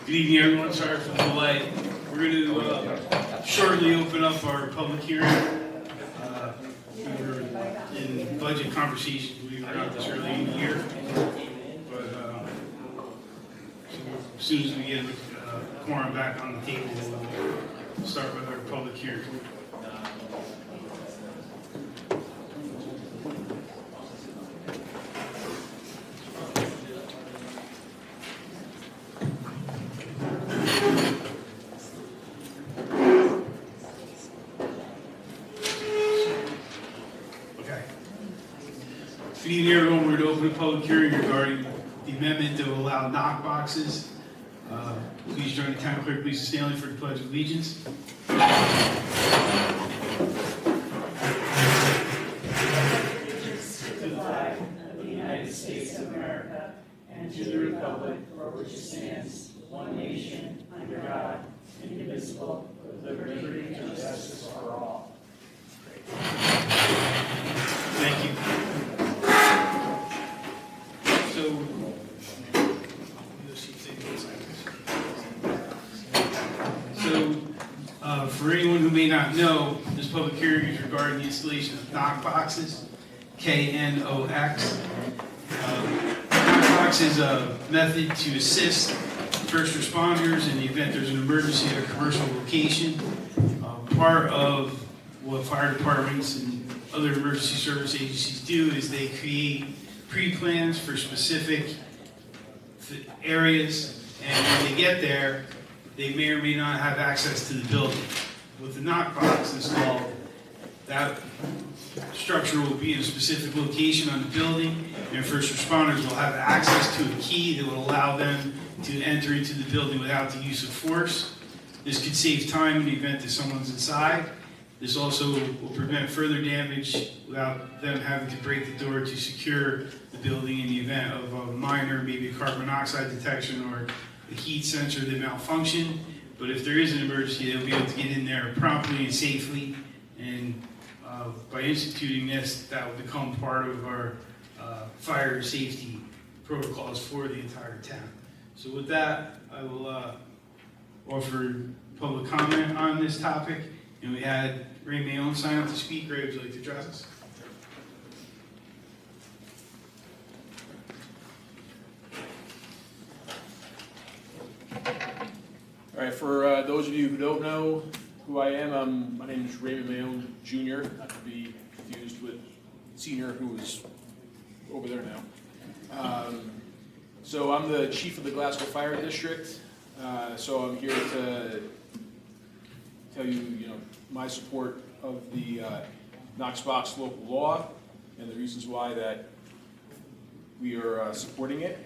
Good evening, everyone. Sorry for the delay. We're going to shortly open up our public hearing. We were in budget conversations, believe it or not, this early in the year. But so as soon as we get quorum back on the table, we'll start with our public hearing. Good evening, everyone. We're going to open a public hearing regarding the amendment to allow knock boxes. Please join the town clerk, Lisa Stanley, for the Pledge of Allegiance. Allegiance to the flag of the United States of America and to the republic for which it stands, one nation, under God, indivisible, with liberty and justice for all. Thank you. For anyone who may not know, this public hearing is regarding the installation of knock boxes, KNOX. Knock box is a method to assist first responders in the event there's an emergency at a commercial location. Part of what fire departments and other emergency service agencies do is they create pre-plans for specific areas, and when they get there, they may or may not have access to the building. With the knock box installed, that structure will be in a specific location on the building, and first responders will have access to a key that will allow them to enter into the building without the use of force. This could save time in the event that someone's inside. This also will prevent further damage without them having to break the door to secure the building in the event of a minor, maybe a carbon monoxide detection or a heat sensor that malfunction. But if there is an emergency, they'll be able to get in there promptly and safely. And by instituting this, that will become part of our fire safety protocols for the entire town. So with that, I will offer public comment on this topic. And we had Ray Mayon sign up to speak. Ray, would you like to address us? All right, for those of you who don't know who I am, my name is Raymond Mayon Jr., not to be confused with Senior, who is over there now. So I'm the chief of the Glasgow Fire District, so I'm here to tell you, my support of the Knox Box local law and the reasons why that we are supporting it.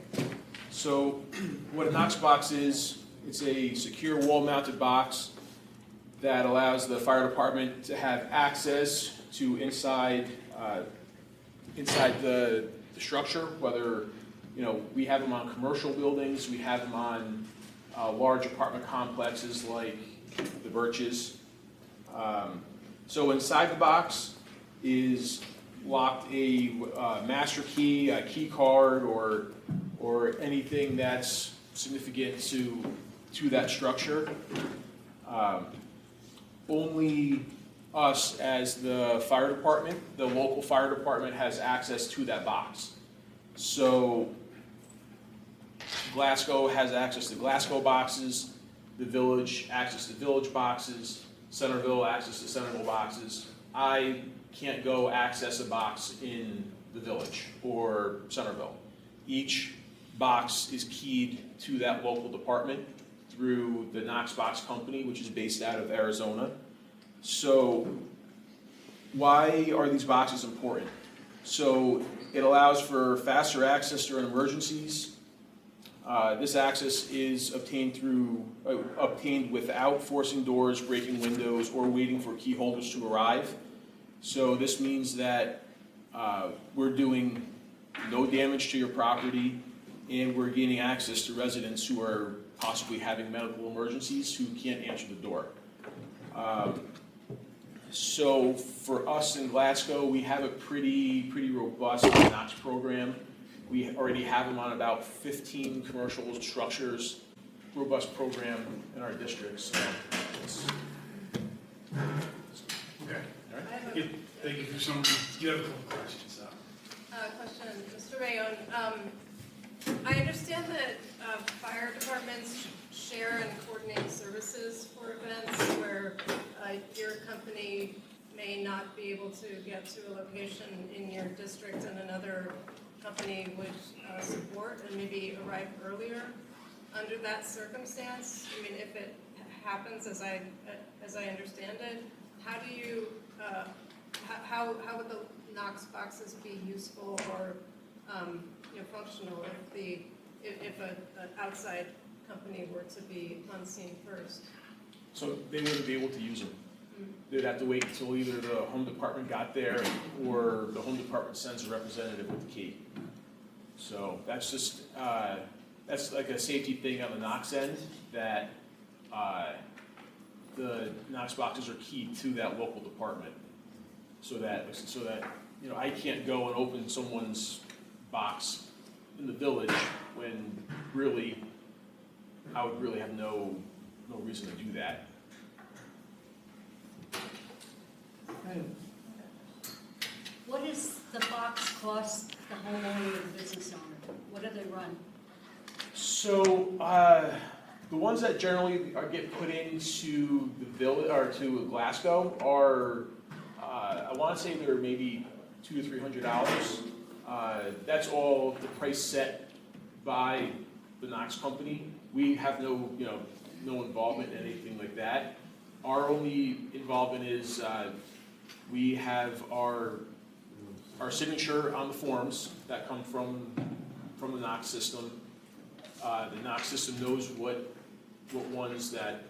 So what a Knox Box is, it's a secure wall-mounted box that allows the fire department to have access to inside the structure. Whether we have them on commercial buildings, we have them on large apartment complexes like the Birches. So inside the box is locked a master key, a key card, or anything that's significant to that structure. Only us as the fire department, the local fire department, has access to that box. So Glasgow has access to Glasgow boxes, the village access to village boxes, Centerville access to Centerville boxes. I can't go access a box in the village or Centerville. Each box is keyed to that local department through the Knox Box Company, which is based out of Arizona. So why are these boxes important? So it allows for faster access during emergencies. This access is obtained without forcing doors, breaking windows, or waiting for key holders to arrive. So this means that we're doing no damage to your property, and we're gaining access to residents who are possibly having medical emergencies who can't answer the door. So for us in Glasgow, we have a pretty robust Knox program. We already have them on about 15 commercial structures robust program in our district, so it's, Okay. all right. I have Yeah, thank you for some, you have a couple questions, so. a question, Mr. Bayonne. I understand that fire departments share and coordinate services for events where your company may not be able to get to a location in your district and another company would support and maybe arrive earlier. Under that circumstance, I mean, if it happens as I understand it, how do you, how would the Knox boxes be useful or functional if an outside company were to be on scene first? So they wouldn't be able to use them. They'd have to wait until either the home department got there or the home department sends a representative with the key. So that's just, that's like a safety thing on the Knox end, that the Knox boxes are keyed to that local department. So that, I can't go and open someone's box in the village when really, I would really have no reason to do that. What does the box cost the homeowner or the business owner? What do they run? So, the ones that generally get put into the village, or to Glasgow are, I wanna say they're maybe $200 to $300. That's all the price set by the Knox company. We have no involvement in anything like that. Our only involvement is, we have our signature on the forms that come from the Knox system. The Knox system knows what ones that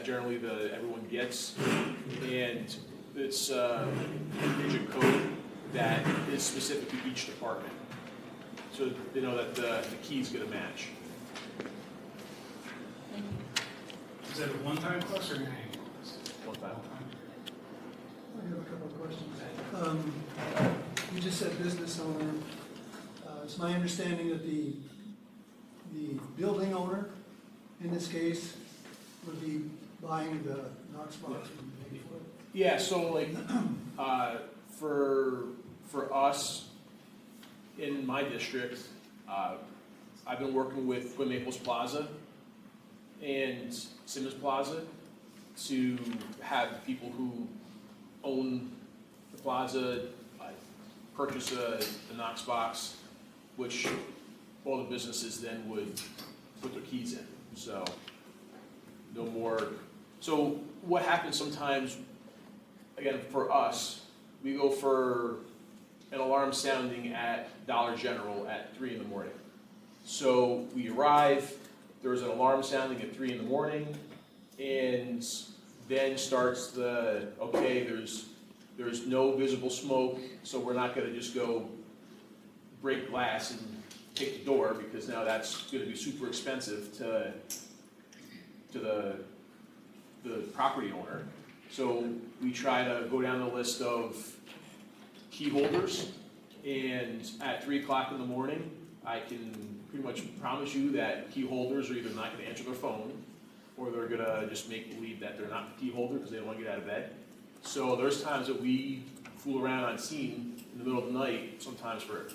generally everyone gets, and it's a digit code that is specific to each department, so they know that the key's gonna match. Is that a one-time cost or an annual cost? One time. I have a couple of questions. You just said business owner. It's my understanding that the building owner, in this case, would be buying the Knox box from the for it. Yeah, so like, for us, in my district, I've been working with Twin Maples Plaza and Simmons Plaza to have people who own the plaza purchase a Knox box, which all the businesses then would put their keys in. So no more. So what happens sometimes, again, for us, we go for an alarm sounding at Dollar General at 3 in the morning. So we arrive, there's an alarm sounding at 3 in the morning, and then starts okay, there's no visible smoke, so we're not gonna just go break glass and take the door, because now that's gonna be super expensive to the property owner. So we try to go down the list of key holders, and at 3 o'clock in the morning, I can pretty much promise you that key holders are either not gonna answer their phone, or they're gonna just make believe that they're not the key holder because they don't wanna get out of bed. So there's times that we fool around on scene in the middle of the night, sometimes for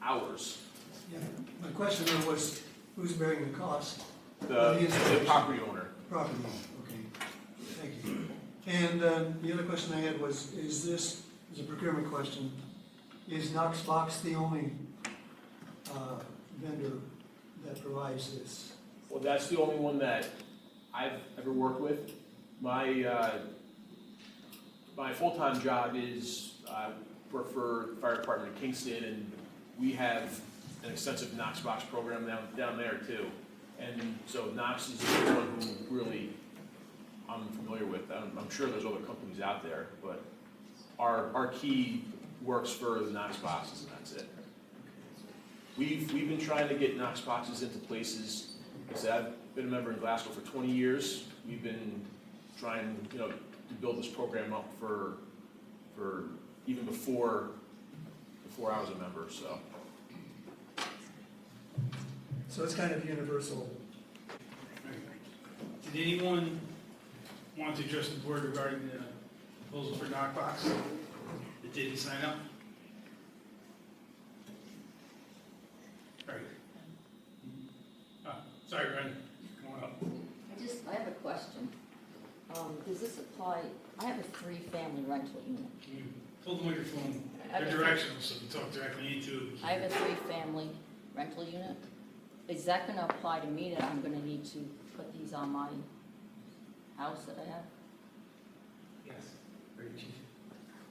hours. Yeah, my question though was, who's bearing the cost? The property owner. Property owner, okay, thank you. And the other question I had was, is a procurement question, is Knox Box the only vendor that provides this? Well, that's the only one that I've ever worked with. My full-time job is, work for the fire department in Kingston, and we have an extensive Knox box program down there too. And so Knox is the one who really I'm familiar with. I'm sure there's other companies out there, but our key works for the Knox boxes, and that's it. We've been trying to get Knox boxes into places. Like I said, I've been a member in Glasgow for 20 years. We've been trying, to build this program up for even before I was a member. So it's kind of universal Did anyone want to address the board regarding the proposal for knockbox that didn't sign up? All right. Sorry, Brenda, come on up. I have a question. Does this apply, I have a 3-family rental unit. Can you pull the microphone, I have they're a- directional, so you talk directly into it. I have a 3-family rental unit. Is that gonna apply to me, that I'm gonna need to put these on my house that I have? Yes. Very chief.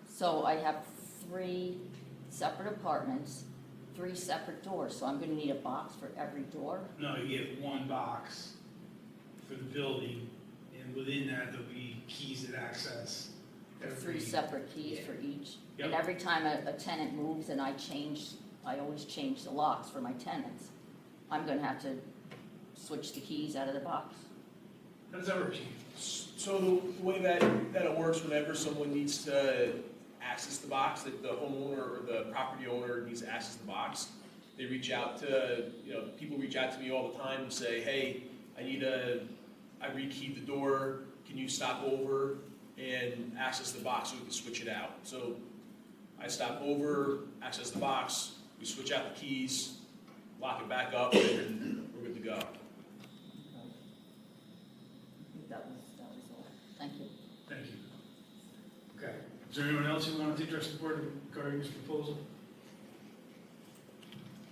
So I have 3 separate apartments, 3 separate doors, so I'm gonna need a box for every door? No, you get one box for the building, and within that, there'll be keys that access. Three every- separate keys yeah. for each? Yep. And every time a tenant moves and I always change the locks for my tenants, I'm gonna have to switch the keys out of the box? How does that work, chief? So the way that it works, whenever someone needs to access the box, that the homeowner or the property owner needs to access the box, they reach out to, people reach out to me all the time and say, hey, I rekeyed the door, can you stop over and access the box so we can switch it out? So I stop over, access the box, we switch out the keys, lock it back up, and we're good to go. I think that was all. Thank you. Thank you. Okay. Is there anyone else who wanted to address the board regarding this proposal?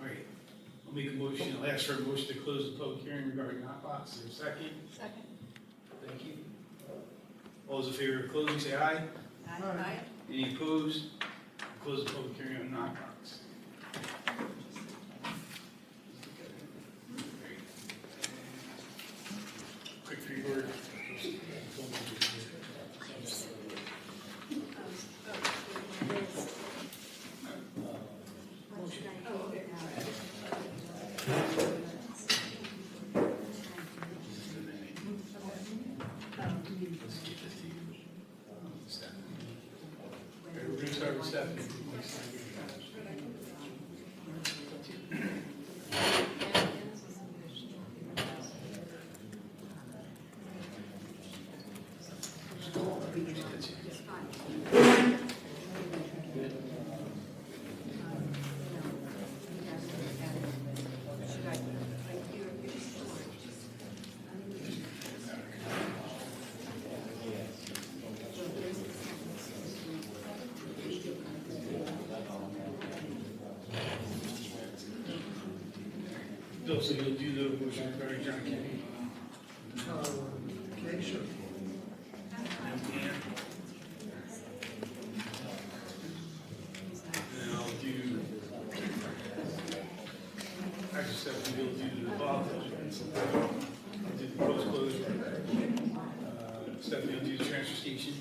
All right. I'll make a motion, I'll ask for a motion to close the public hearing regarding knockbox. Is there a second? Second. Thank you. All those in favor of closing, say aye. Aye. Any opposed? Close the public hearing on knockbox. Quick reword. We're going to start with Stephanie. Bill, so you'll do the motion regarding John Kennedy? Okay, sure. And then I'll do, actually, Stephanie, you'll do the Bob. I'll do the post-closure. Stephanie will do the transfer station.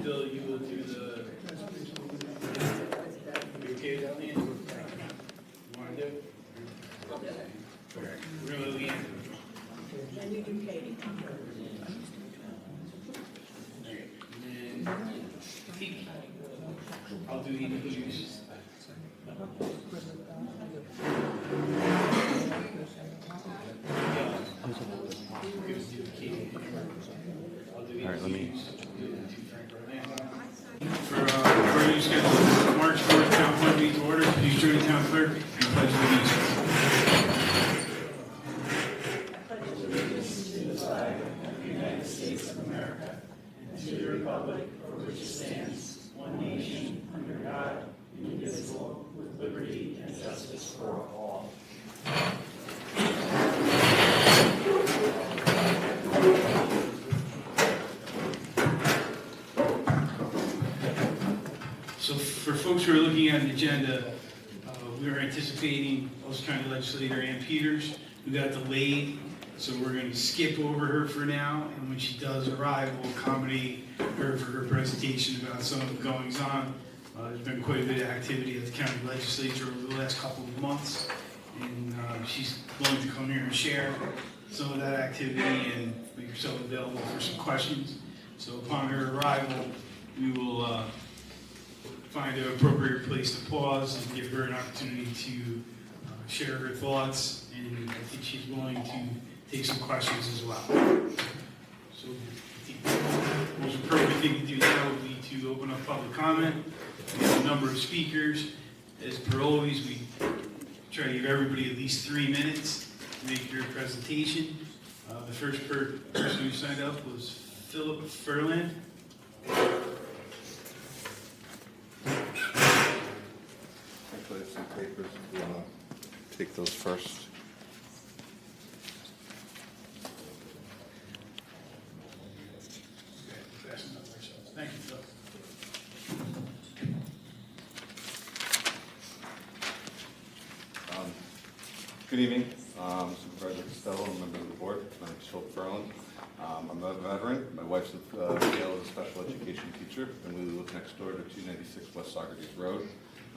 Bill, you will do the, you okay with that, Leanne? You want to do? Okay. We're going to Leanne. Then you do Katie. And then Pete. I'll do the interviews. All right, let me. For your schedule, March 4th, town board meeting to order. Please join the town clerk and pledge allegiance. So for folks who are looking at an agenda, we were anticipating Ulster County Legislator Ann Peters, who got delayed. So we're going to skip over her for now, and when she does arrive, we'll accommodate her for her presentation about some of the goings on. There's been quite a bit of activity at the county legislature over the last couple of months, and she's willing to come here and share some of that activity and make herself available for some questions. So upon her arrival, we will find an appropriate place to pause and give her an opportunity to share her thoughts and I think she's willing to take some questions as well. So I think the most appropriate thing to do now would be to open up public comment. We have a number of speakers. As per always, we try to give everybody at least 3 minutes to make your presentation. The first person who signed up was Philip Furland. Actually, I have some papers if you want to take those first. Fast enough ourselves. Thank you, Phil. Good evening, Supervisor Costello and members of the board. My name is Philip Ferland. I'm a veteran. My wife's Gail is a special education teacher, and we live next door to 296 West Saugerties Road.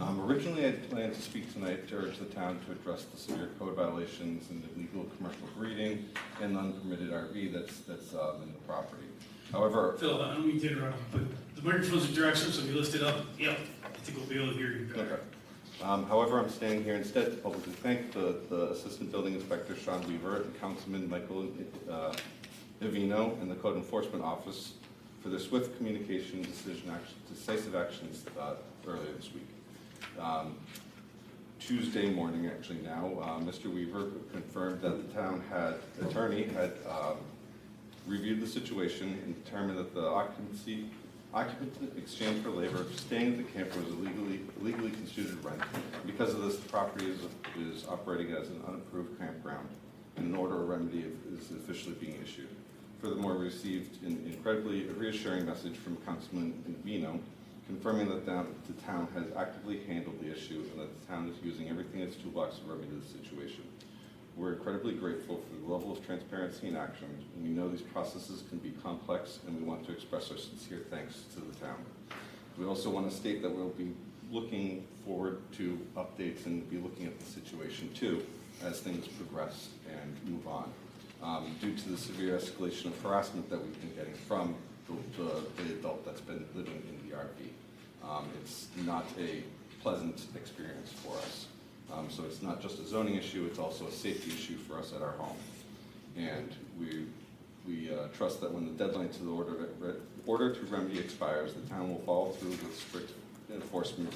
Originally, I planned to speak tonight to urge the town to address the severe code violations and illegal commercial breeding and unpermitted RV that's in the property. However, Phil, I don't mean to interrupt, but the microphone's in direction, so if you lift it up, yep, I think we'll be able to hear you better. okay. However, I'm standing here instead to publicly thank the Assistant Building Inspector, Sean Weaver, and Councilman Michael Ivino, and the Code Enforcement Office for their swift communication, decisive actions earlier this week. Tuesday morning, actually now, Mr. Weaver confirmed that the town attorney had reviewed the situation and determined that the occupant in exchange for labor staying at the camper was illegally constituted rent. Because of this, the property is operating as an unapproved campground, and an order of remedy is officially being issued. Furthermore, we received an incredibly reassuring message from Councilman Vino, confirming that the town has actively handled the issue and that the town is using everything in its toolbox to remedy the situation. We're incredibly grateful for the level of transparency and action, and we know these processes can be complex, and we want to express our sincere thanks to the town. We also want to state that we'll be looking forward to updates and be looking at the situation too as things progress and move on. Due to the severe escalation of harassment that we've been getting from the adult that's been living in the RV. It's not a pleasant experience for us. So it's not just a zoning issue, it's also a safety issue for us at our home. And we trust that when the deadline to the order to remedy expires, the town will follow through with strict enforcement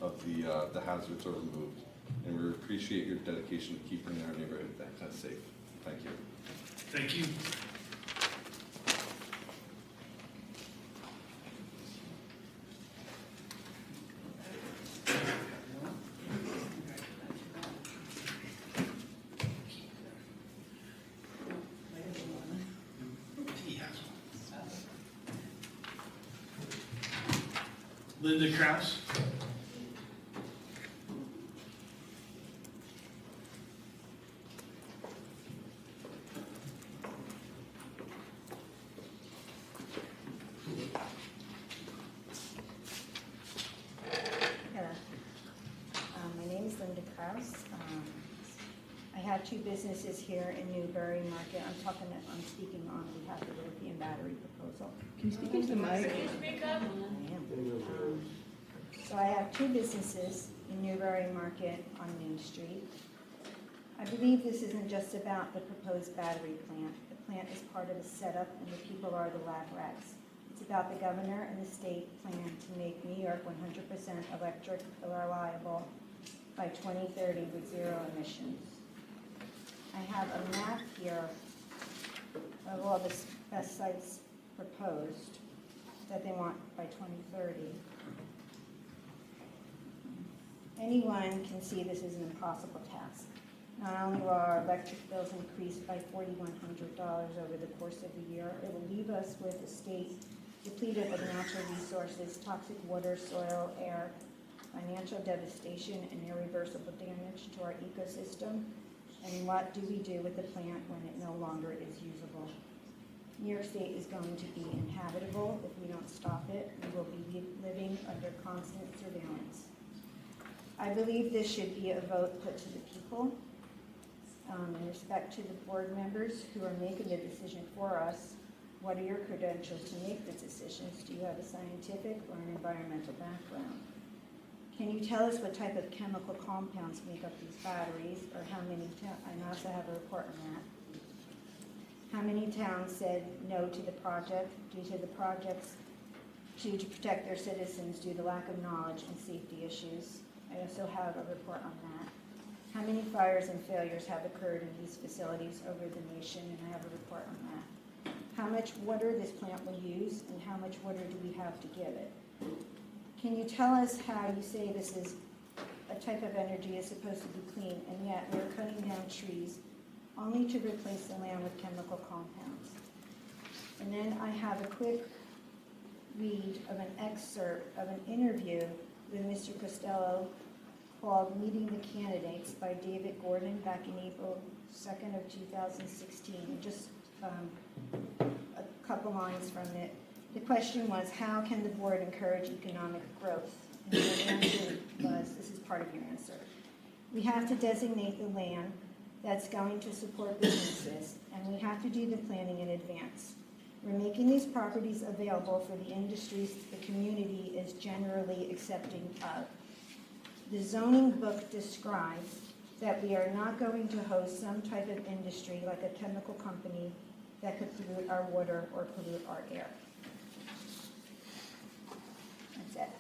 of the hazards are removed. And we appreciate your dedication to keeping our neighborhood safe. Thank you. Thank you. He has one. Linda Kraus. Hello. My name is Linda Kraus. I have two businesses here in Newbury Market. I'm speaking on behalf of the lithium battery proposal. Can you speak into the mic? I am. So I have two businesses in Newbury Market on Main Street. I believe this isn't just about the proposed battery plant. The plant is part of a setup and the people are the lab rats. It's about the governor and the state plan to make New York 100% electric reliable by 2030 with zero emissions. I have a map here of all the best sites proposed that they want by 2030. Anyone can see this is an impossible task. Not only will our electric bills increase by $4,100 over the course of the year, it will leave us with a state depleted of natural resources, toxic water, soil, air, financial devastation, and irreversible damage to our ecosystem. And what do we do with the plant when it no longer is usable? New York State is going to be inhabitable if we don't stop it. We will be living under constant surveillance. I believe this should be a vote put to the people. In respect to the board members who are making the decision for us, what are your credentials to make the decisions? Do you have a scientific or an environmental background? Can you tell us what type of chemical compounds make up these batteries, or how many, I also have a report on that. How many towns said no to the project due to the project's to protect their citizens due to lack of knowledge and safety issues? I also have a report on that. How many fires and failures have occurred in these facilities over the nation? And I have a report on that. How much water this plant will use, and how much water do we have to give it? Can you tell us how you say this is a type of energy is supposed to be clean, and yet we're cutting down trees only to replace the land with chemical compounds? And then I have a quick read of an excerpt of an interview with Mr. Costello called Meeting the Candidates by David Gordon back in April 2nd of 2016. And just a couple lines from it. The question was, how can the board encourage economic growth? And the answer was, this is part of your answer. We have to designate the land that's going to support businesses, and we have to do the planning in advance. We're making these properties available for the industries the community is generally accepting of. The zoning book describes that we are not going to host some type of industry like a chemical company that could pollute our water or pollute our air. That's it.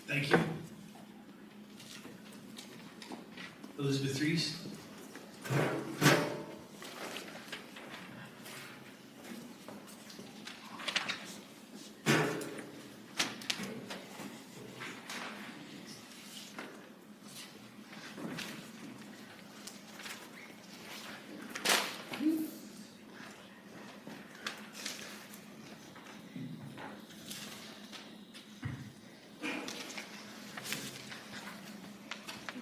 Thank you. Elizabeth Reese.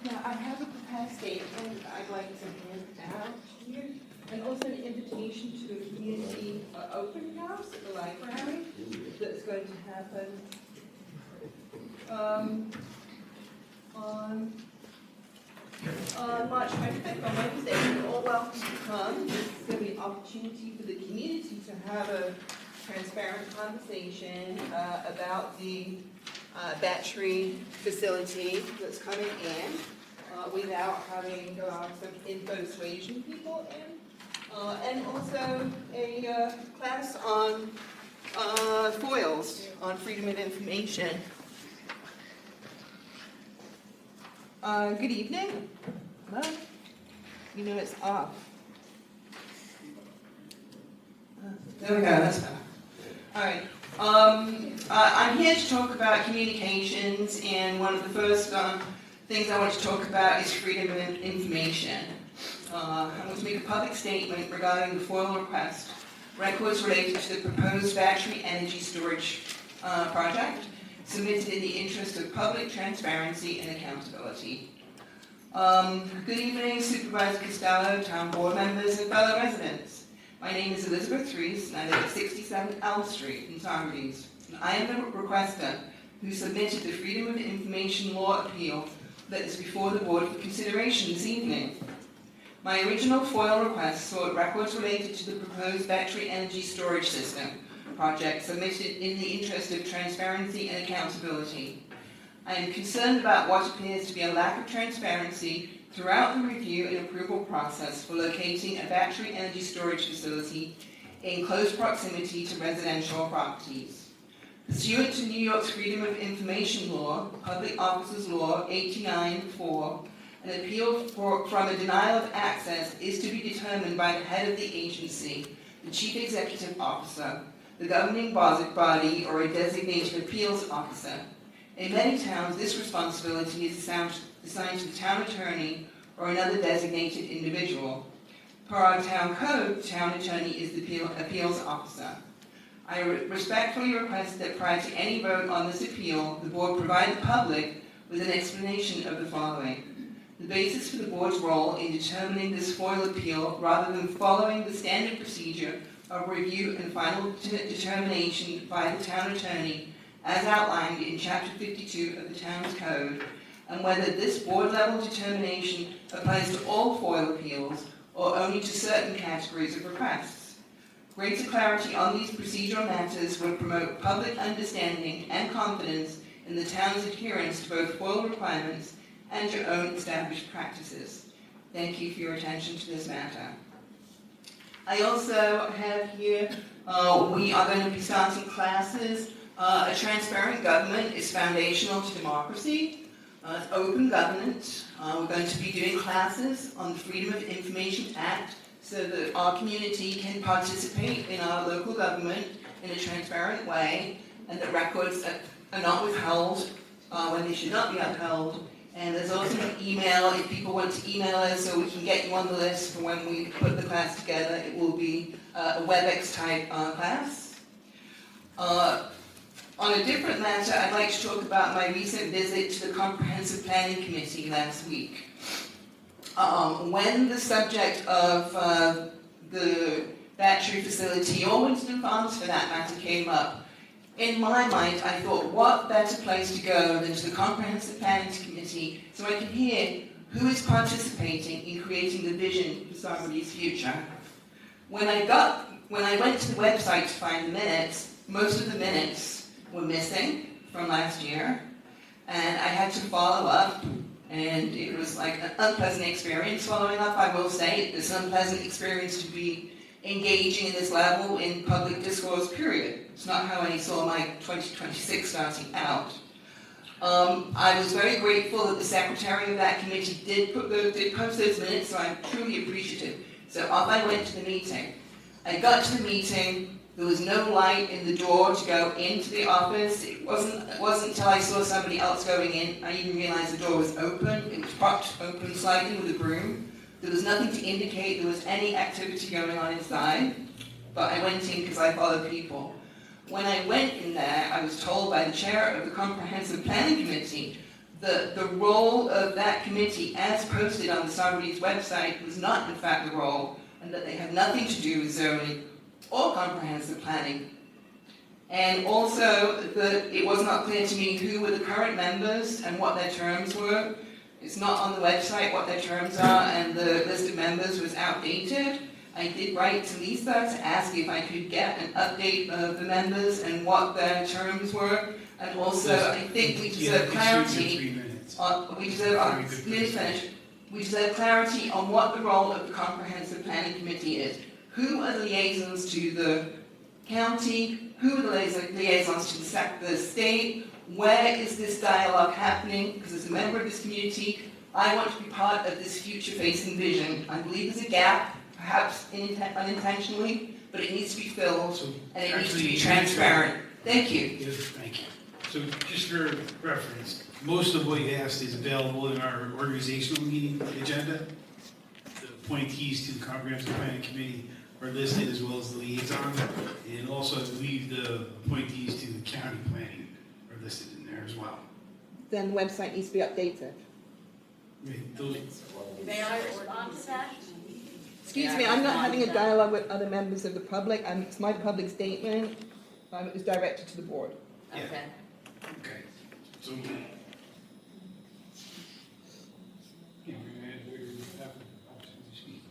Yeah, I have a proposed statement I'd like to hand out here, and also an invitation to a community open house at the library that's going to happen on March 25th, on Wednesday. You're all welcome to come. This is going to be an opportunity for the community to have a transparent conversation about the battery facility that's coming in without having some info suasion people in. And also a class on foils, on freedom of information. Good evening. Hello? You know it's off. There we go, that's better. All right. I'm here to talk about communications, and one of the first things I want to talk about is freedom of information. I want to make a public statement regarding the FOIL request, records related to the proposed battery energy storage project, submitted in the interest of public transparency and accountability. Good evening, Supervisor Costello, town board members, and fellow residents. My name is Elizabeth Reese, and I live at 67 Elm Street in Saugerties. I am the requester who submitted the Freedom of Information Law appeal that is before the board for consideration this evening. My original FOIL request sought records related to the proposed battery energy storage system project submitted in the interest of transparency and accountability. I am concerned about what appears to be a lack of transparency throughout the review and approval process for locating a battery energy storage facility in close proximity to residential properties. Pursuant to New York's Freedom of Information Law, Public Officers Law 89-4, an appeal from a denial of access is to be determined by the head of the agency, the Chief Executive Officer, the governing body, or a designated appeals officer. In many towns, this responsibility is assigned to the town attorney or another designated individual. Per our town code, the town attorney is the appeals officer. I respectfully request that prior to any vote on this appeal, the board provide the public with an explanation of the following. The basis for the board's role in determining this FOIL appeal, rather than following the standard procedure of review and final determination by the town attorney, as outlined in Chapter 52 of the town's code, and whether this board-level determination applies to all FOIL appeals or only to certain categories of requests. Greater clarity on these procedural matters would promote public understanding and confidence in the town's adherence to both FOIL requirements and your own established practices. Thank you for your attention to this matter. I also have here, we are going to be starting classes. A transparent government is foundational to democracy. It's open government. We're going to be doing classes on the Freedom of Information Act so that our community can participate in our local government in a transparent way, and that records are not withheld when they should not be upheld. And there's also an email, if people want to email us so we can get you on the list for when we put the class together. It will be a WebEx type class. On a different matter, I'd like to talk about my recent visit to the Comprehensive Planning Committee last week. When the subject of the battery facility, or Winston Farms for that matter, came up, in my mind, I thought, what better place to go than to the Comprehensive Planning Committee so I can hear who is participating in creating the vision for Saugerties' future. When I went to the website to find the minutes, most of the minutes were missing from last year, and I had to follow up, and it was like an unpleasant experience following up, I will say. It's an unpleasant experience to be engaging in this level in public discourse, period. It's not how I saw my 2026 starting out. I was very grateful that the secretary of that committee did post those minutes, so I'm truly appreciative. So off I went to the meeting. I got to the meeting, there was no light in the door to go into the office. It wasn't until I saw somebody else going in, I even realized the door was open. It was propped open slightly with a broom. There was nothing to indicate there was any activity going on inside, but I went in because I follow people. When I went in there, I was told by the chair of the Comprehensive Planning Committee that the role of that committee, as posted on the Saugerties website, was not in fact the role, and that they had nothing to do with zoning or comprehensive planning. And also that it was not clear to me who were the current members and what their terms were. It's not on the website what their terms are, and the list of members was outdated. I did write to Lisa to ask if I could get an update of the members and what their terms were. And also, I think we deserve clarity. We deserve clarity on what the role of the Comprehensive Planning Committee is. Who are the liaisons to the county? Who are the liaisons to the state? Where is this dialogue happening? Because as a member of this community, I want to be part of this future-facing vision. I believe there's a gap, perhaps unintentionally, but it needs to be filled, and it needs to be transparent. Thank you. Yes, thank you. So just for reference, most of what you asked is available in our organizational meeting agenda. The appointees to the Comprehensive Planning Committee are listed, as well as the liaison, and also I believe the appointees to the county planning are listed in there as well. Then the website needs to be updated. May I respond to that? Excuse me, I'm not having a dialogue with other members of the public. It's my public statement. It was directed to the board. Yeah. Okay. Okay. So. Yeah, we're gonna have options to speak.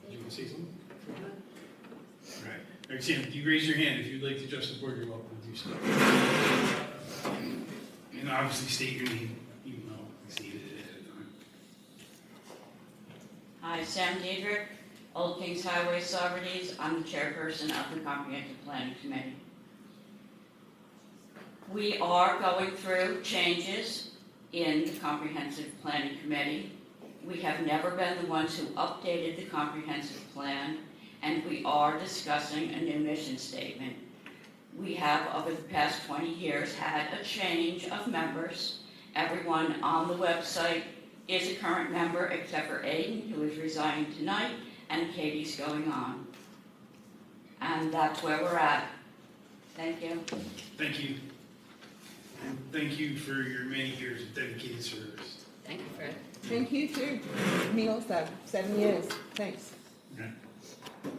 Do you want to say something? All right. All right, Sam, you raise your hand if you'd like to address the board, you're welcome to do so. And obviously state your name, even though I stated it ahead of time. Hi, Sam Diedrich, Old Kings Highway, Saugerties. I'm the chairperson of the Comprehensive Planning Committee. We are going through changes in the Comprehensive Planning Committee. We have never been the ones who updated the comprehensive plan, and we are discussing a new mission statement. We have, over the past 20 years, had a change of members. Everyone on the website is a current member, except for Aiden, who is resigning tonight, and Katie's going on. And that's where we're at. Thank you. Thank you. And thank you for your many years of dedicated service. Thank you, Fred. Thank you too. Me also. 7 years. Thanks. Okay. All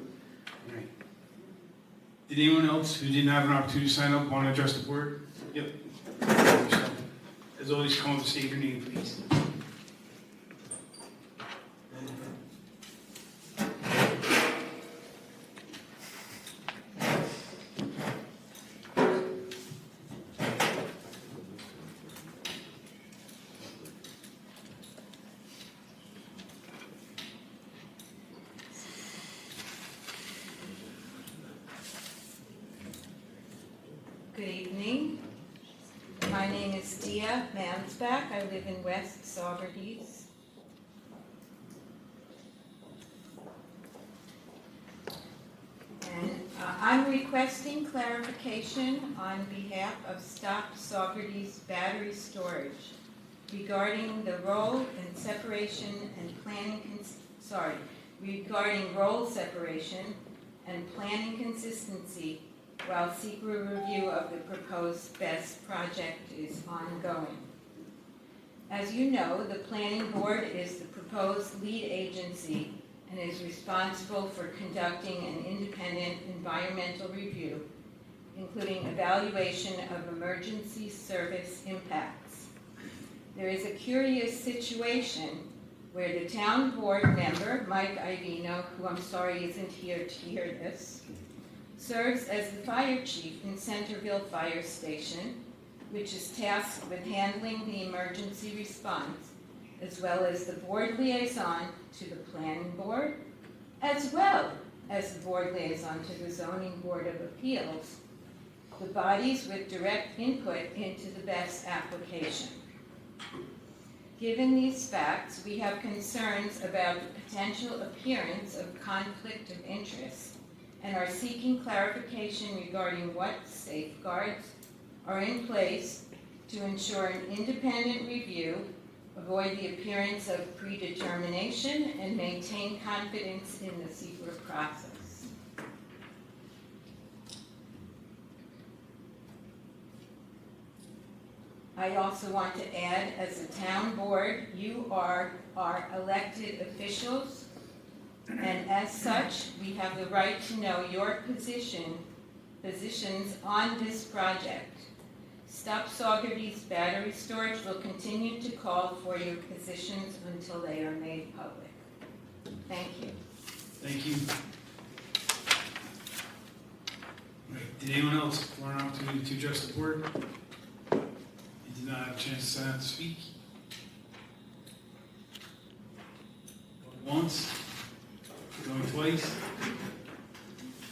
right. Did anyone else who didn't have an opportunity to sign up want to address the board? Yep. As always, come up and state your name, please. Dia Mansbach. I live in West Saugerties. And I'm requesting clarification on behalf of Stop Saugerties Battery Storage regarding the role and separation and planning, regarding role separation and planning consistency while secret review of the proposed BEST project is ongoing. As you know, the planning board is the proposed lead agency and is responsible for conducting an independent environmental review, including evaluation of emergency service impacts. There is a curious situation where the town board member, Mike Ivino, who I'm sorry isn't here to hear this, serves as the fire chief in Centerville Fire Station, which is tasked with handling the emergency response, as well as the board liaison to the planning board, as well as the board liaison to the zoning board of appeals, the bodies with direct input into the BEST application. Given these facts, we have concerns about the potential appearance of conflict of interest and are seeking clarification regarding what safeguards are in place to ensure an independent review, avoid the appearance of predetermination, and maintain confidence in the secret process. I also want to add, as a town board, you are our elected officials, and as such, we have the right to know your positions on this project. Stop Saugerties Battery Storage will continue to call for your positions until they are made public. Thank you. Thank you. Right, did anyone else want an opportunity to address the board? You did not have a chance to speak? Going once? Going twice?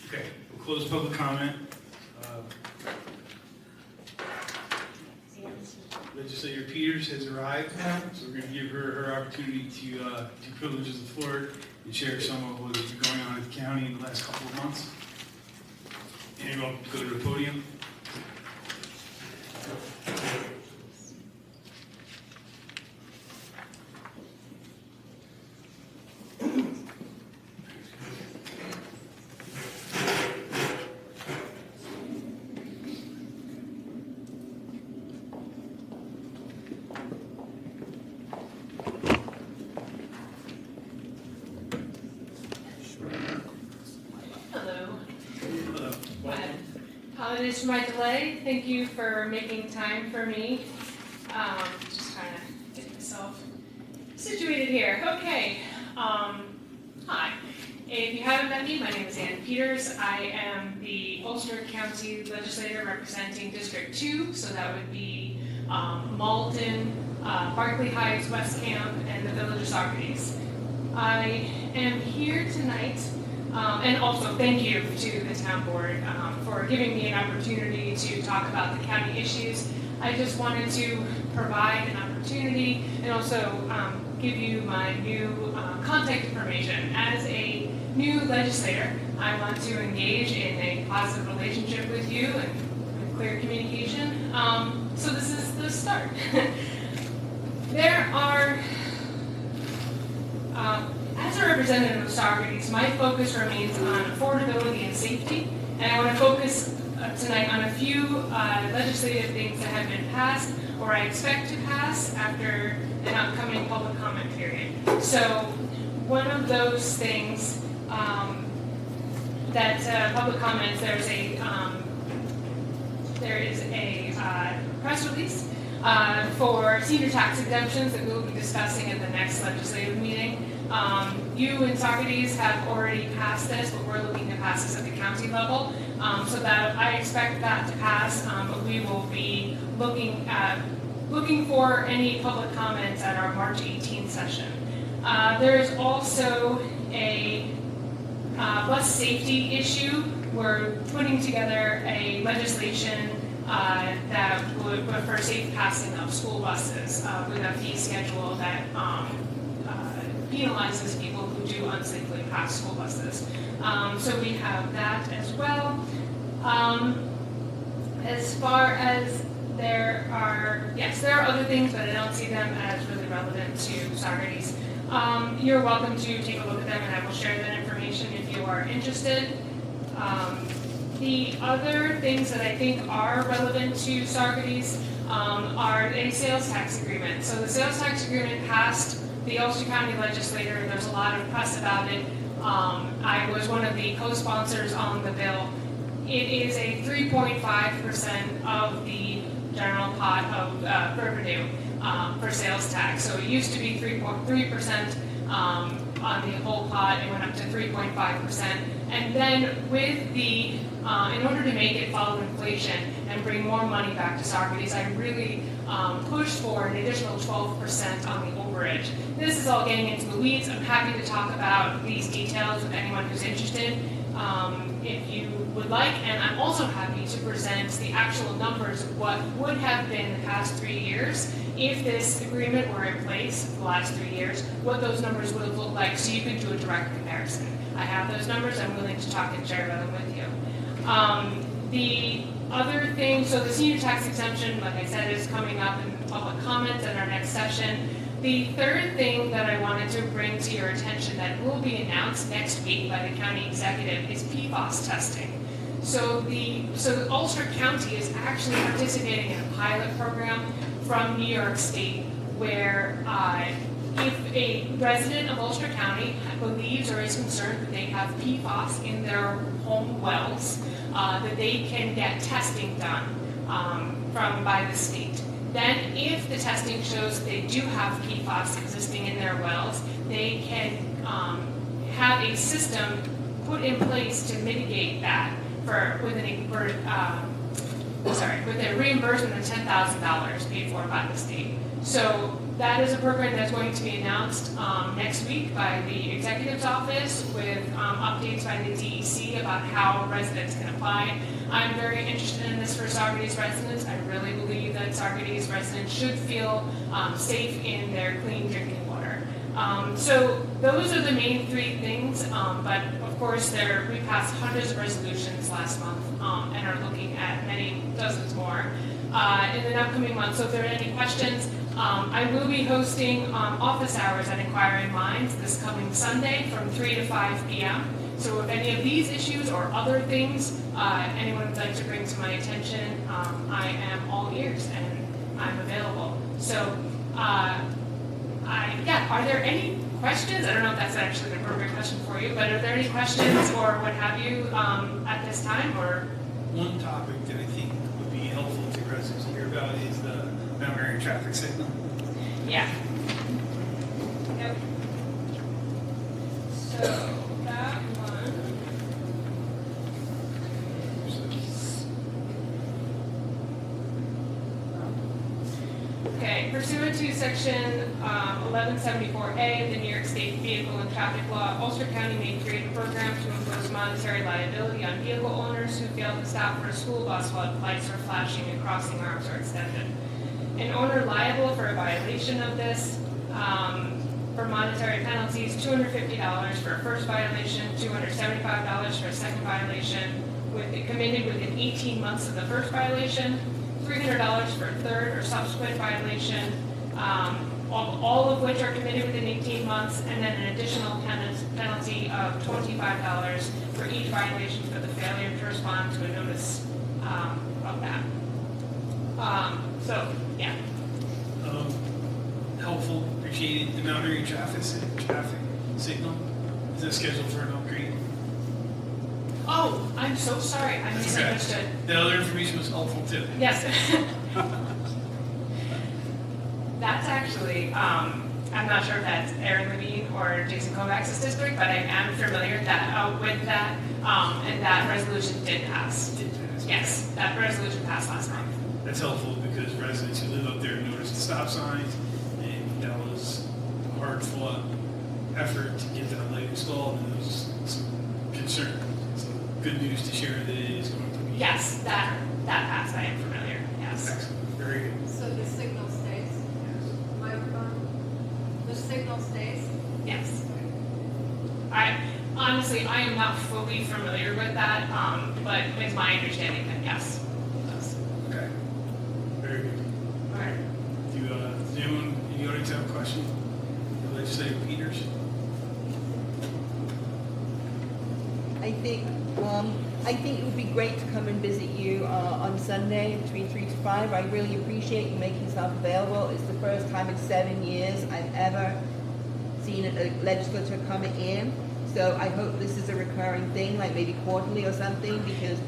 Okay, we'll close public comment. Legislator Peters has arrived, so we're going to give her opportunity to do privileges of the floor and share some of what has been going on in the county in the last couple of months. And you're welcome to go to the podium. Apologies for my delay. Thank you for making time for me. Just trying to get myself situated here. Okay. Hi. If you haven't met me, my name is Ann Peters. I am the Ulster County Legislator representing District 2, so that would be Malden, Berkeley Heights, West Camp, and the Village of Saugerties. I am here tonight. And also thank you to the town board for giving me an opportunity to talk about the county issues. I just wanted to provide an opportunity and also give you my new contact information. As a new legislator, I want to engage in a positive relationship with you and clear communication. So this is the start. There are as a representative of Saugerties, my focus remains on affordability and safety, and I want to focus tonight on a few legislative things that have been passed or I expect to pass after an upcoming public comment period. So one of those things that public comments, there is a press release for senior tax exemptions that we will be discussing at the next legislative meeting. You in Saugerties have already passed this, but we're looking to pass this at the county level. So that I expect that to pass, but we will be looking for any public comments at our March 18th session. There is also a bus safety issue. We're putting together a legislation that would, for safe passing of school buses, with a fee schedule that, penalizes people who do unsafely pass school buses. So we have that as well. As far as there are other things, but I don't see them as really relevant to Saugerties. You're welcome to take a look at them, and I will share that information if you are interested. The other things that I think are relevant to Saugerties are a sales tax agreement. So the sales tax agreement passed the Ulster County legislature, and there's a lot of press about it. I was one of the co-sponsors on the bill. It is a 3.5% of the general pot of revenue for sales tax. So it used to be 3.3% on the whole pot. It went up to 3.5%. And then with the, in order to make it follow inflation and bring more money back to Saugerties, I really pushed for an additional 12% on the overage. This is all getting into the weeds. I'm happy to talk about these details with anyone who's interested. If you would like, and I'm also happy to present the actual numbers of what would have been the past 3 years if this agreement were in place for the last 3 years, what those numbers would have looked like, so you can do a direct comparison. I have those numbers. I'm willing to talk and share about them with you. The other thing, so the senior tax exemption, like I said, is coming up in public comments at our next session. The third thing that I wanted to bring to your attention that will be announced next week by the county executive is PFAS testing. So Ulster County is actually participating in a pilot program from New York State where if a resident of Ulster County believes or is concerned that they have PFAS in their home wells, that they can get testing done by the state. Then if the testing shows that they do have PFAS existing in their wells, they can have a system put in place to mitigate that with a reimbursement of $10,000 paid for by the state. So that is a program that's going to be announced next week by the executive's office with updates by the DEC about how residents can apply. I'm very interested in this for Saugerties residents. I really believe that Saugerties residents should feel safe in their clean drinking water. So those are the main three things, but of course we passed hundreds of resolutions last month and are looking at many dozens more in the upcoming months. So if there are any questions, I will be hosting office hours at Inquiring Minds this coming Sunday from 3 to 5 p.m. So if any of these issues or other things anyone would like to bring to my attention, I am all ears and I'm available. So are there any questions? I don't know if that's actually an appropriate question for you, but are there any questions or what have you at this time? Or One topic that I think would be helpful to residents to hear about is the Mount Airy traffic signal. yeah. Yep. So that one. Okay, pursuant to section 1174A of the New York State Vehicle and Traffic Law, Ulster County may create a program to impose monetary liability on vehicle owners who fail to stop for a school bus while lights are flashing and crossing arms are extended. An owner liable for a violation of this for monetary penalties, $250 for a first violation, $275 for a second violation, committed within 18 months of the first violation, $300 for a third or subsequent violation, all of which are committed within 18 months, and then an additional penalty of $25 for each violation for the failure to respond to a notice of that. So, yeah. Helpful, appreciated. The Mount Airy traffic signal, is that scheduled for an upgrade? Oh, I'm so sorry, I That's misunderstood. okay. The other information was helpful too. Yes. That's actually, I'm not sure if that's Aaron Levine or Jason Kovacs' district, but I am familiar with that, and that resolution did pass. Yes, that resolution passed last month. That's helpful because residents who live up there noticed the stop signs, and that was a hard-fought effort to get that light installed, and there was some concern. So good news to share that it is going to be. Yes, that passed, I am familiar I am not fully familiar with that, but it's my understanding that yes. It does. Okay. Very good. All right. Does anyone in the audience have a question? Legislator Peters? I think it would be great to come and visit you on Sunday between 3 to 5. I really appreciate you making yourself available. It's the first time in 7 years I've ever seen a legislator come in. So I hope this is a recurring thing, like maybe quarterly or something, because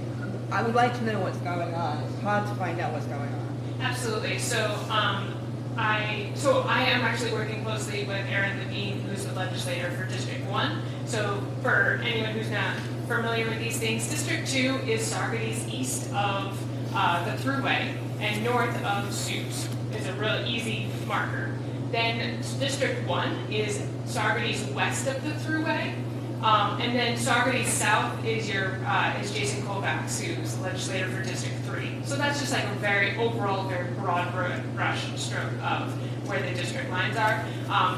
I would like to know what's going on. It's hard to find out what's going on. Absolutely. So I am actually working closely with Aaron Levine, who's the legislator for District 1. So for anyone who's not familiar with these things, District 2 is Saugerties east of the Thruway and north of Suits is a real easy marker. Then District 1 is Saugerties west of the Thruway. And then Saugerties south is is Jason Kovacs, who's the legislator for District 3. So that's just like a very broad brush stroke of where the district lines are.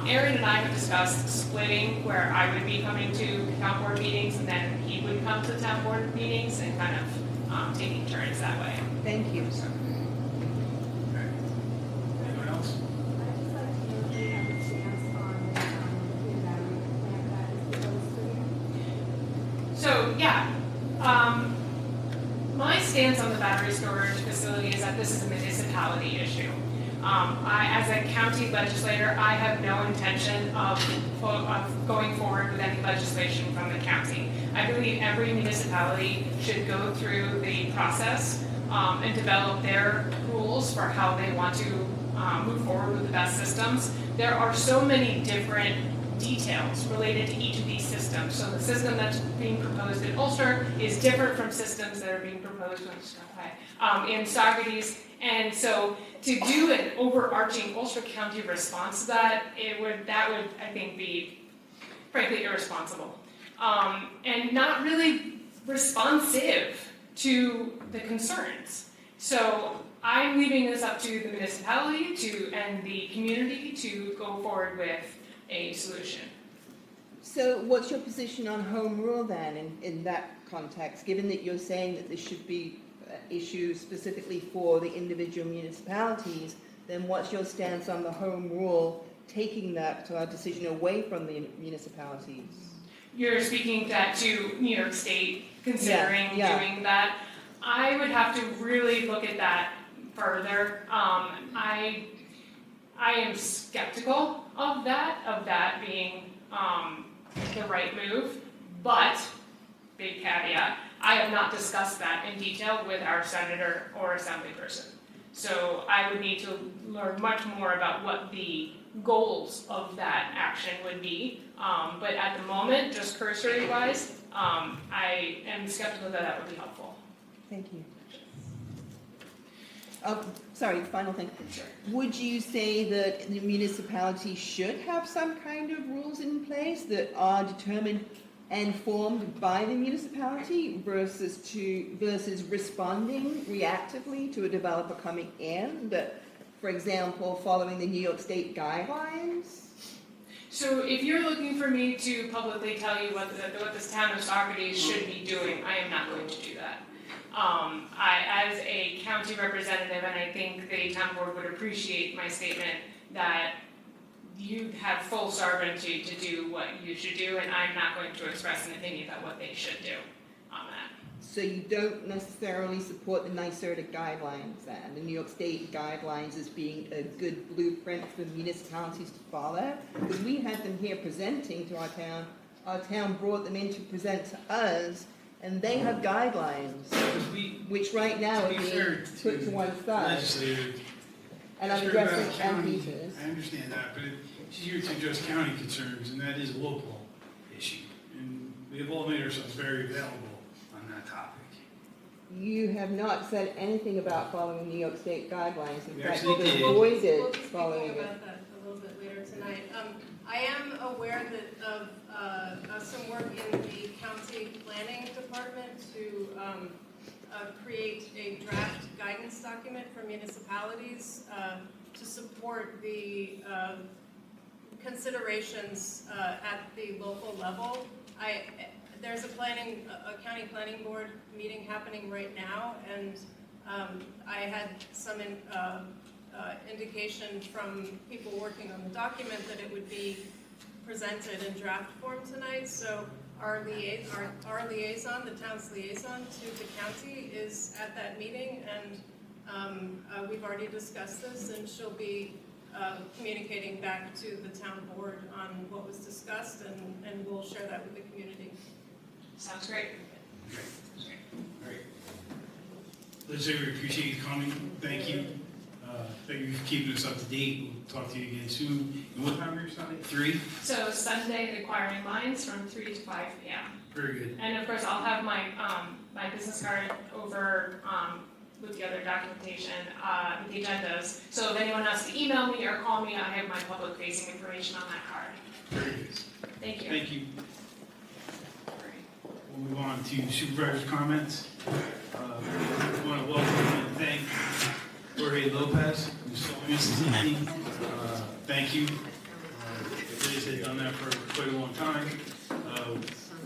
Aaron and I have discussed splitting where I would be coming to town board meetings and then he would come to town board meetings and kind of taking turns that way. Thank you. So, Okay. Anyone else? I'd just like to know if you have a stance on the battery plant that is proposed for you. So yeah, my stance on the battery storage facility is that this is a municipality issue. As a county legislator, I have no intention of going forward with any legislation from the county. I believe every municipality should go through the process and develop their rules for how they want to move forward with the best systems. There are so many different details related to each of these systems. So the system that's being proposed in Ulster is different from systems that are being proposed in Saugerties. And so to do an overarching Ulster County response to that, that would, I think, be frankly irresponsible. And not really responsive to the concerns. So I'm leaving this up to the municipality and the community to go forward with a solution. So what's your position on home rule then in that context, given that you're saying that this should be issues specifically for the individual municipalities, then what's your stance on the home rule taking that decision away from the municipalities? You're speaking that to New York State considering Yeah. doing that. I would have to really look at that further. I am skeptical of that being the right move, but big caveat, I have not discussed that in detail with our senator or assembly person. So I would need to learn much more about what the goals of that action would be. But at the moment, just cursory wise, I am skeptical that would be helpful. Thank you. Sorry, final thing. Sure. Would you say that the municipality should have some kind of rules in place that are determined and formed by the municipality versus responding reactively to a developer coming in? That, for example, following the New York State guidelines? So if you're looking for me to publicly tell you what this town of Saugerties should be doing, I am not going to do that. As a county representative, and I think the town board would appreciate my statement that you have full sovereignty to do what you should do, and I'm not going to express an opinion about what they should do on that. So you don't necessarily support the NYSERDA guidelines then, the New York State guidelines as being a good blueprint for municipalities to follow? Because we had them here presenting to our town brought them in to present to us, and they have guidelines, which right now are being put to one side. Legislator, And I'm Sure, about addressing county, Peters. I understand that, but it's here to address county concerns, and that is a local issue. And we have all made ourselves very available on that topic. You have not said anything about following New York State guidelines. In We fact, actually you've did. avoided We'll be following speaking it. about that a little bit later tonight. I am aware of some work in the county planning department to create a draft guidance document for municipalities to support the considerations at the local level. There's a county planning board meeting happening right now, and I had some indication from people working on the document that it would be presented in draft form tonight. So our liaison, the town's liaison to the county, is at that meeting, and we've already discussed this, and she'll be communicating back to the town board on what was discussed, and we'll share that with the community. Sounds great. All right. Liz, we appreciate you coming. Thank you. Thank you for keeping us up to date. We'll talk to you again soon. And what time are you starting? 3? So Sunday, the acquiring lines from 3 to 5 p.m. Very good. And of course, I'll have my my business card over with the other documentation, with the agendas. So if anyone has to email me or call me, I have my public-facing information on that card. Very good. Thank you. Thank you. We'll move on to supervisor's comments. I want to welcome and thank Jorge Lopez, who's filming us this evening. Thank you. Liz had done that for quite a long time.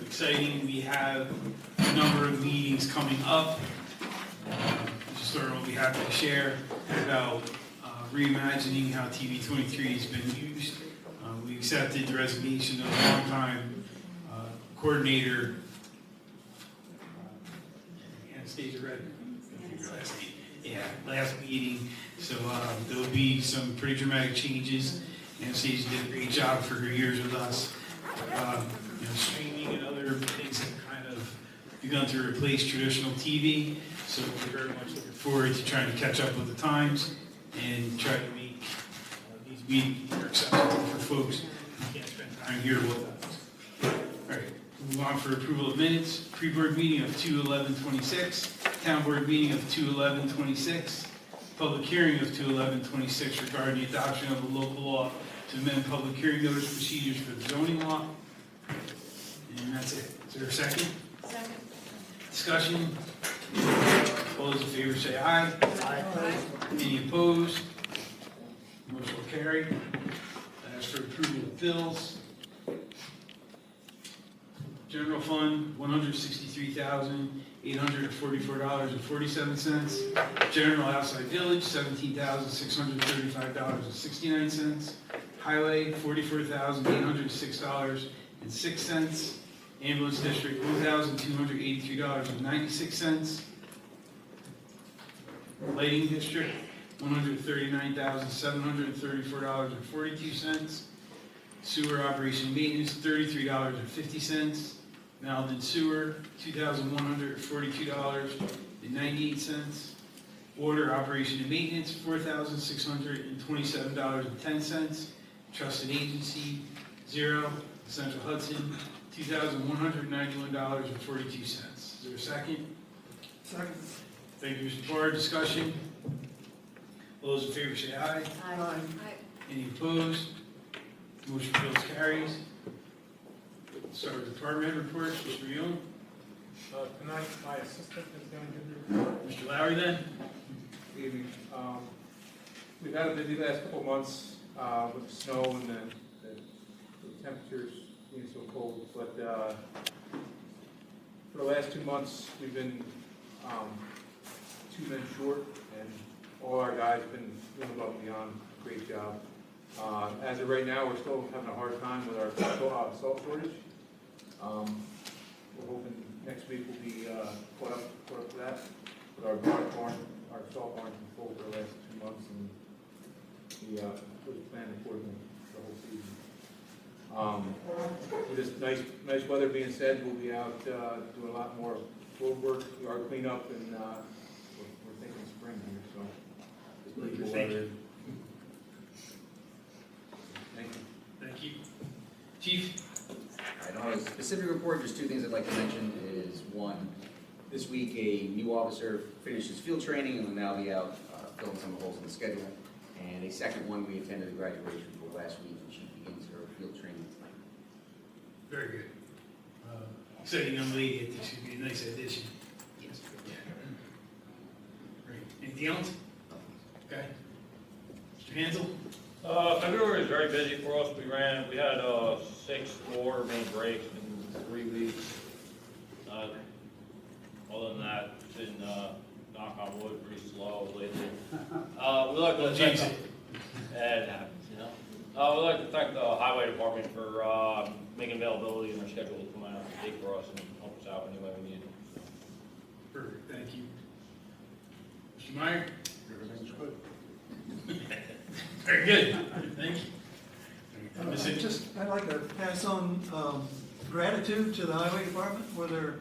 Exciting. We have a number of meetings coming up. Just sort of what we have to share about reimagining how TV 23 has been used. We accepted the resignation of a long-time coordinator, Anastasia Redmond. Yeah, last meeting. So there will be some pretty dramatic changes. Anastasia did a great job for her years with us. Streaming and other things have kind of begun to replace traditional TV. So we're very much looking forward to trying to catch up with the times and try to make these meetings more accessible for folks who can't spend time here with us. All right, move on for approval of minutes. Pre-board meeting of 2/11/26, town board meeting of 2/11/26, public hearing of 2/11/26 regarding the adoption of a local law to amend public hearing notice procedures for the zoning law. And that's it. Is there a second? Second. Discussion? All those in favor say aye. Aye. Any opposed? Motion will carry. As for approval of bills, general fund, $163,844.47. General outside village, $17,635.69. Highway, $44,806.06. Ambulance district, $1,283.96. Lighting district, $139,734.42. Sewer operation and maintenance, $33.50. Malden Sewer, $2,142.98. Water operation and maintenance, $4,627.10. Trust and agency, 0. Central Hudson, $2,191.42. Is there a second? Second. Thank you, Mr. Barr. Discussion? All those in favor say aye. Aye. Any opposed? Motion bills carries. Start with department head reports. Mr. Young? Tonight, my assistant is going to give the report. Mr. Lowry then? Good evening. We've had a busy last couple of months with the snow and the temperatures being so cold, but for the last 2 months, we've been 2 men short, and all our guys have been doing above and beyond. Great job. As of right now, we're still having a hard time with our salt shortage. We're hoping next week we'll be caught up to that. But our salt barn's been full for the last 2 months, and we was planned accordingly the whole season. With this nice weather being said, we'll be out doing a lot more road work, yard cleanup, and we're thinking spring here, so it's pretty cool weather. Thank you. Thank you. Chief? I don't have a specific report, just 2 things I'd like to mention is, 1, this week a new officer finished his field training and will now be out filling some of the holes in the schedule. And a second one, we attended the graduation for last week, and she begins her field training tonight. Very good. Exciting young lady. I think she'd be a nice addition. Yes. Yeah. Great. Anything else? Okay. Mr. Hansel? February was very busy for us. We had 6 water main breaks in 3 weeks. Other than that, it's been, knock on wood, pretty slow lately. We like to Jinx thank, it happens, you know. We'd like to thank the highway department for making availability in their schedule to come out and take for us and help us out any way we need. Perfect, thank you. Mr. Meyer? Everything's good. Very good, thank you. I'd like to pass on gratitude to the highway department for their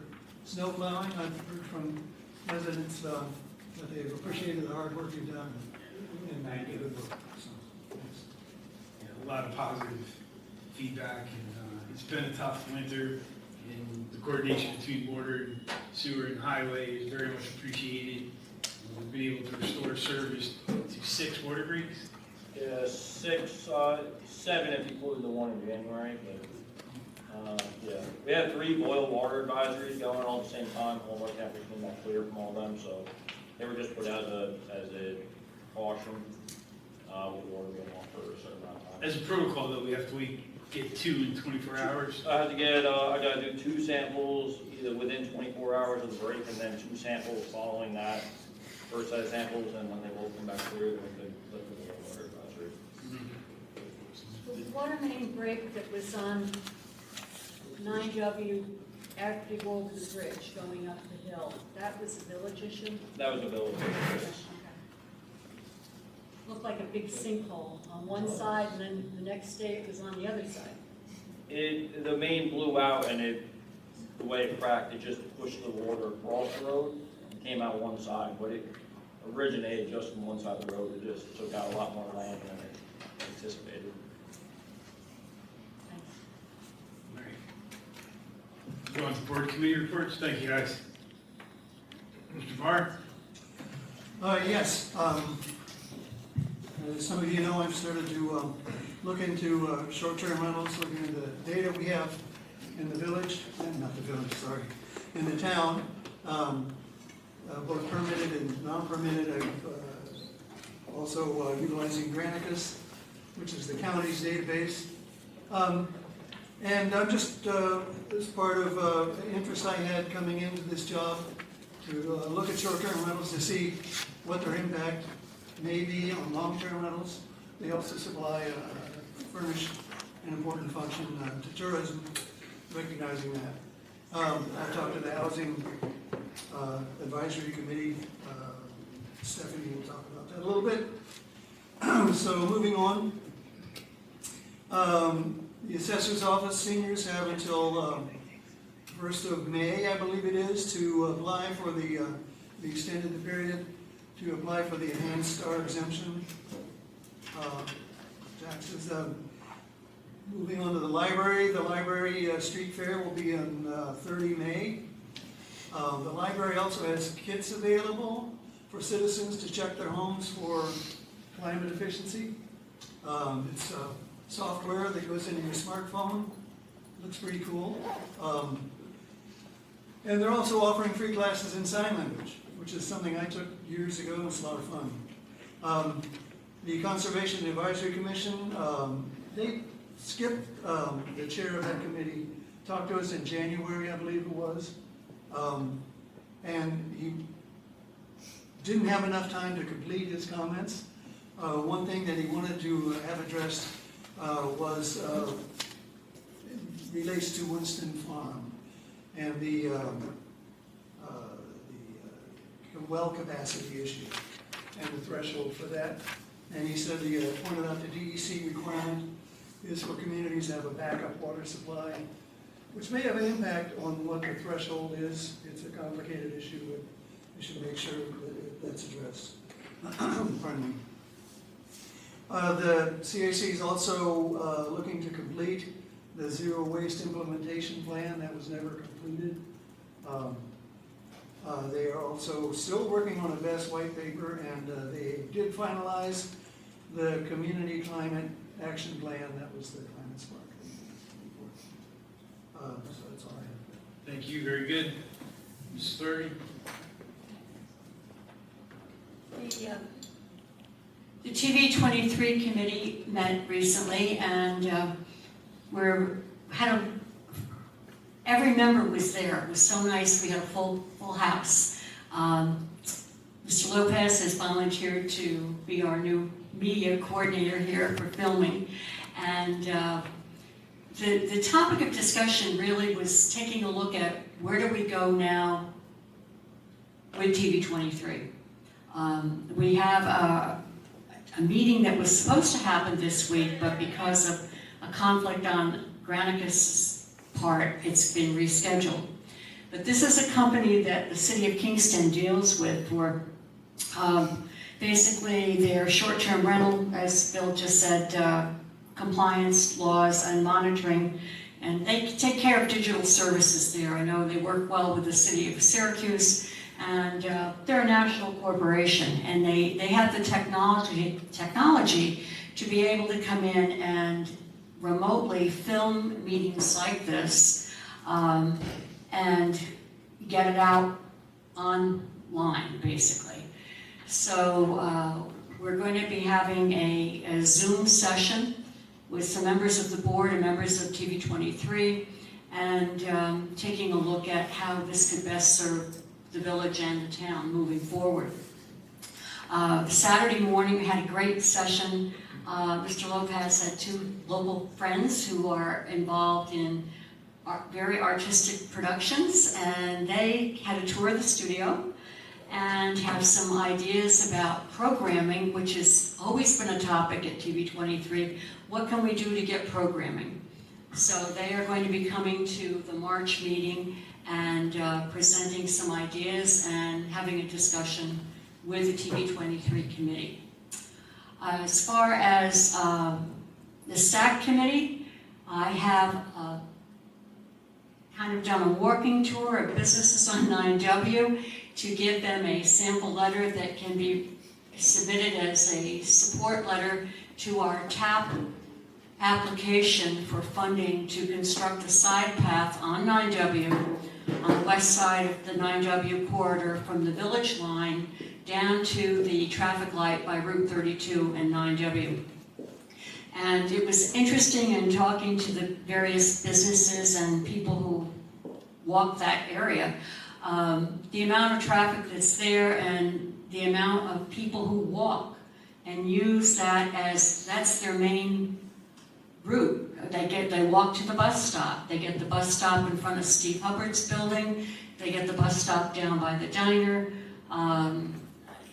snow plowing. I've heard from residents that they've appreciated the hard work you've done and good work. So, thanks. Yeah, a lot of positive feedback, and it's been a tough winter, and the coordination between water and sewer and highway is very much appreciated. We'll be able to restore service to 6 water breaks. Yeah, 6, 7 if you include the one in January, but, yeah. We had 3 boil water advisories going all at the same time, all of our temperatures came back clear from all of them, so they were just put as a caution, with water being off for a certain amount of time. As a protocol, though, we have to get 2 in 24 hours. I had to get, I gotta do 2 samples, either within 24 hours of the break, and then 2 samples following that. First set of samples, and when they both come back clear, then we can lift the water advisory. The water main break that was on 9W after you go over the bridge going up the hill, that was a village issue? That was a village. Okay. Looked like a big sinkhole on one side, and then the next day it was on the other side. The main blew out, and the way it cracked, it just pushed the water across the road and came out one side, but it originated just from one side of the road. It just took out a lot more land than it anticipated. All right. Go on to board committee reports. Thank you, guys. Mr. Barr? Yes. As some of you know, I've started to look into short-term rentals, looking at the data we have in the village, not the village, sorry, in the town, both permitted and non-permitted. Also utilizing Granicus, which is the county's database. And I'm just, as part of interest I had coming into this job, to look at short-term rentals to see what their impact may be on long-term rentals. They also supply, furnish an important function to tourism, recognizing that. I talked to the Housing Advisory Committee. Stephanie will talk about that a little bit. So moving on. The Assessor's Office seniors have until 1st of May, I believe it is, to apply for the extended the period to apply for the enhanced star exemption taxes. Moving on to the library street fair will be on 30 May. The library also has kits available for citizens to check their homes for climate efficiency. It's software that goes into your smartphone. Looks pretty cool. And they're also offering free classes in sign language, which is something I took years ago, and it's a lot of fun. The Conservation Advisory Commission, they skipped the chair of that committee, talked to us in January, I believe it was, and he didn't have enough time to complete his comments. One thing that he wanted to have addressed was relates to Winston Farm and the well capacity issue and the threshold for that. And he said he pointed out the DEC requirement is for communities to have a backup water supply, which may have an impact on what the threshold is. It's a complicated issue, but we should make sure that that's addressed. Pardon me. The CAC is also looking to complete the zero waste implementation plan that was never completed. They are also still working on a best white paper, and they did finalize the community climate action plan. That was the climate spark report. So that's all I have. Thank you, very good. Ms. Fleury? The The TV 23 committee met recently, and every member was there. It was so nice. We had a full house. Mr. Lopez has volunteered to be our new media coordinator here for filming, and the topic of discussion really was taking a look at where do we go now with TV 23. We have a meeting that was supposed to happen this week, but because of a conflict on Granicus's part, it's been rescheduled. But this is a company that the city of Kingston deals with for basically their short-term rental, as Bill just said, compliance laws and monitoring, and they take care of digital services there. I know they work well with the city of Syracuse, and they're a national corporation, and they have the technology to be able to come in and remotely film meetings like this and get it out online, basically. So we're going to be having a Zoom session with some members of the board and members of TV 23, and taking a look at how this could best serve the village and the town moving forward. Saturday morning we had a great session. Mr. Lopez had two local friends who are involved in very artistic productions, and they had a tour of the studio and have some ideas about programming, which has always been a topic at TV 23. What can we do to get programming? So they are going to be coming to the March meeting and presenting some ideas and having a discussion with the TV 23 committee. As far as the STAC committee, I have kind of done a walking tour of businesses on 9W to give them a sample letter that can be submitted as a support letter to our TAP application for funding to construct a side path on 9W on the west side of the 9W corridor from the village line down to the traffic light by Route 32 and 9W. And it was interesting in talking to the various businesses and people who walk that area, the amount of traffic that's there and the amount of people who walk and use that as, that's their main route. They walk to the bus stop. They get the bus stop in front of Steve Hubbard's building. They get the bus stop down by the diner.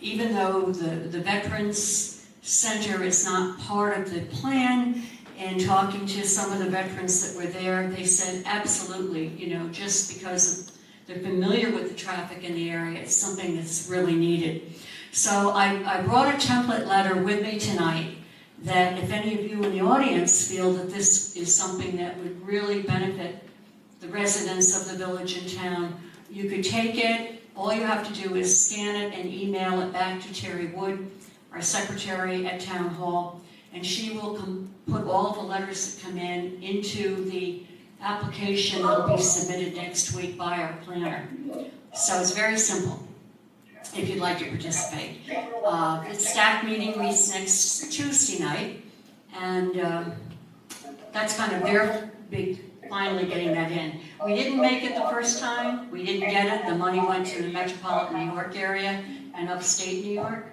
Even though the Veterans Center is not part of the plan, and talking to some of the veterans that were there, they said absolutely, just because they're familiar with the traffic in the area, it's something that's really needed. So I brought a template letter with me tonight that if any of you in the audience feel that this is something that would really benefit the residents of the village and town, you could take it. All you have to do is scan it and email it back to Terry Wood, our secretary at Town Hall, and she will put all the letters that come in into the application that will be submitted next week by our planner. So it's very simple, if you'd like to participate. The staff meeting meets next Tuesday night, and that's kind of their big, finally getting that in. We didn't make it the first time, we didn't get it, the money went to the metropolitan New York area and upstate New York.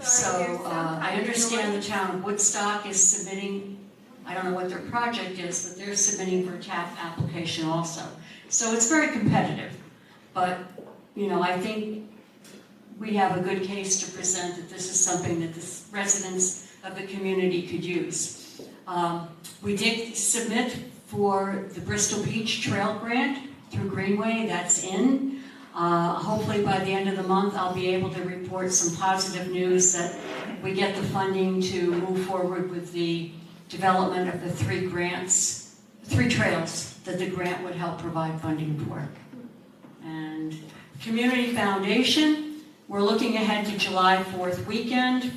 So I understand the town of Woodstock is submitting, I don't know what their project is, but they're submitting for a TAP application also. So it's very competitive, but I think we have a good case to present that this is something that the residents of the community could use. We did submit for the Bristol Beach Trail Grant through Greenway, that's in. Hopefully by the end of the month I'll be able to report some positive news that we get the funding to move forward with the development of the three trails that the grant would help provide funding for. And Community Foundation, we're looking ahead to July 4th weekend.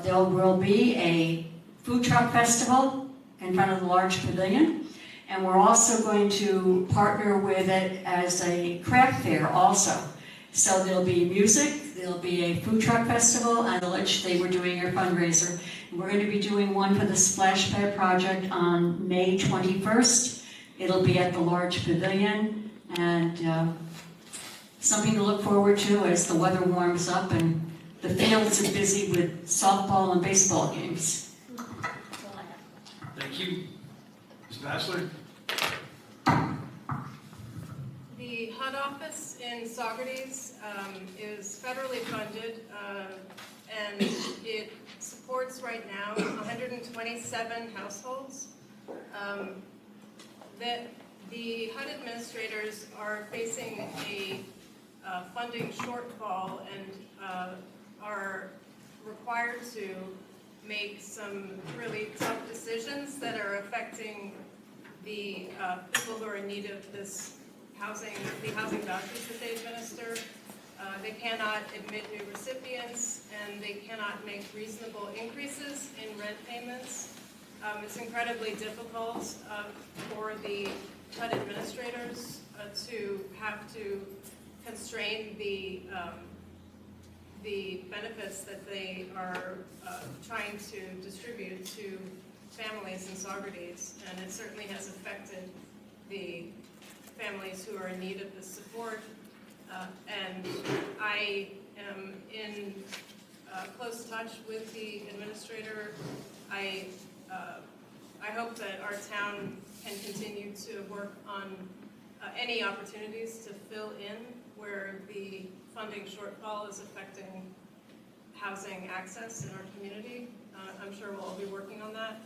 There will be a food truck festival in front of the large pavilion. And we're also going to partner with it as a craft fair also. So there'll be music, there'll be a food truck festival, and village, they were doing their fundraiser. We're going to be doing one for the Splash Pad project on May 21st. It'll be at the large pavilion, and something to look forward to as the weather warms up and the fields are busy with softball and baseball games. Thank you. Ms. Bassler? The HUD office in Saugerties is federally funded, and it supports right now 127 households. The HUD administrators are facing a funding shortfall and are required to make some really tough decisions that are affecting the people who are in need of this housing, the housing vouchers that they administer. They cannot admit new recipients, and they cannot make reasonable increases in rent payments. It's incredibly difficult for the HUD administrators to have to constrain the benefits that they are trying to distribute to families in Saugerties, and it certainly has affected the families who are in need of this support. And I am in close touch with the administrator. I hope that our town can continue to work on any opportunities to fill in where the funding shortfall is affecting housing access in our community. I'm sure we'll all be working on that.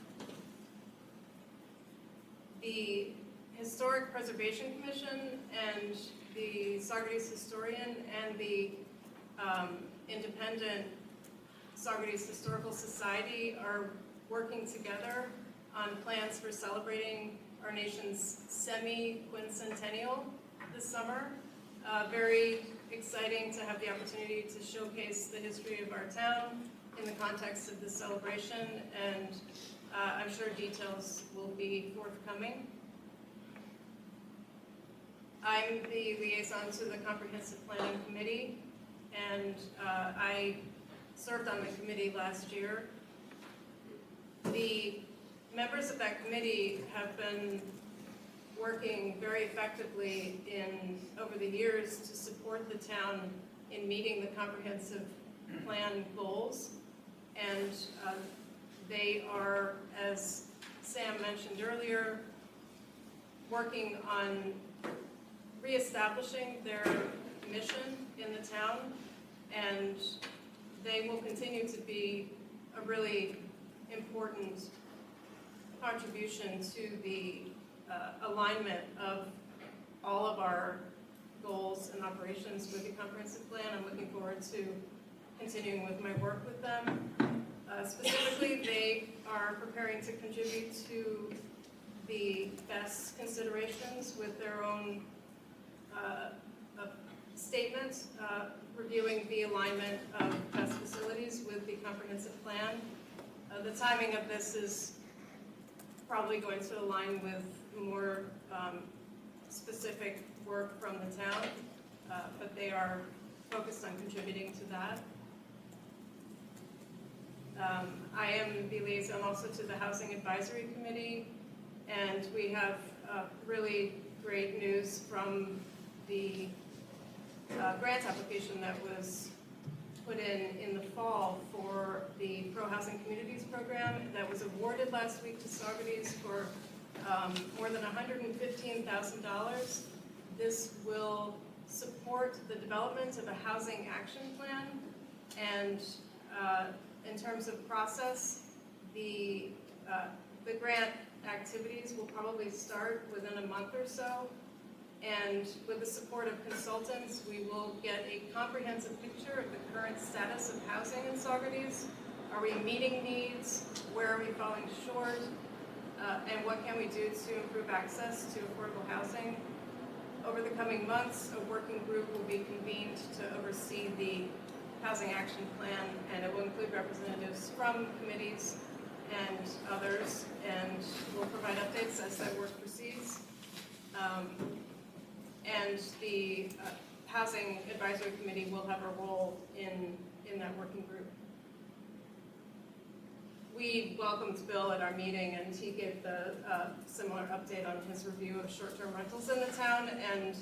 The Historic Preservation Commission and the Saugerties Historian and the independent Saugerties Historical Society are working together on plans for celebrating our nation's semi-quincentennial this summer. Very exciting to have the opportunity to showcase the history of our town in the context of this celebration, and I'm sure details will be forthcoming. I'm the liaison to the Comprehensive Planning Committee, and I served on the committee last year. The members of that committee have been working very effectively over the years to support the town in meeting the comprehensive plan goals, and they are, as Sam mentioned earlier, working on reestablishing their mission in the town, and they will continue to be a really important contribution to the alignment of all of our goals and operations with the comprehensive plan. I'm looking forward to continuing with my work with them. Specifically, they are preparing to contribute to the best considerations with their own statement, reviewing the alignment of best facilities with the comprehensive plan. The timing of this is probably going to align with more specific work from the town, but they are focused on contributing to that. I am the liaison also to the Housing Advisory Committee, and we have really great news from the grant application that was put in the fall for the Pro Housing Communities program that was awarded last week to Saugerties for more than $115,000. This will support the development of a housing action plan, and in terms of process, the grant activities will probably start within a month or so, and with the support of consultants, we will get a comprehensive picture of the current status of housing in Saugerties. Are we meeting needs? Where are we falling short? And what can we do to improve access to affordable housing? Over the coming months, a working group will be convened to oversee the Housing Action Plan, and it will include representatives from committees and others, and we'll provide updates as that work proceeds. And the Housing Advisory Committee will have a role in that working group. We welcomed Bill at our meeting, and he gave the similar update on his review of short-term rentals in the town, and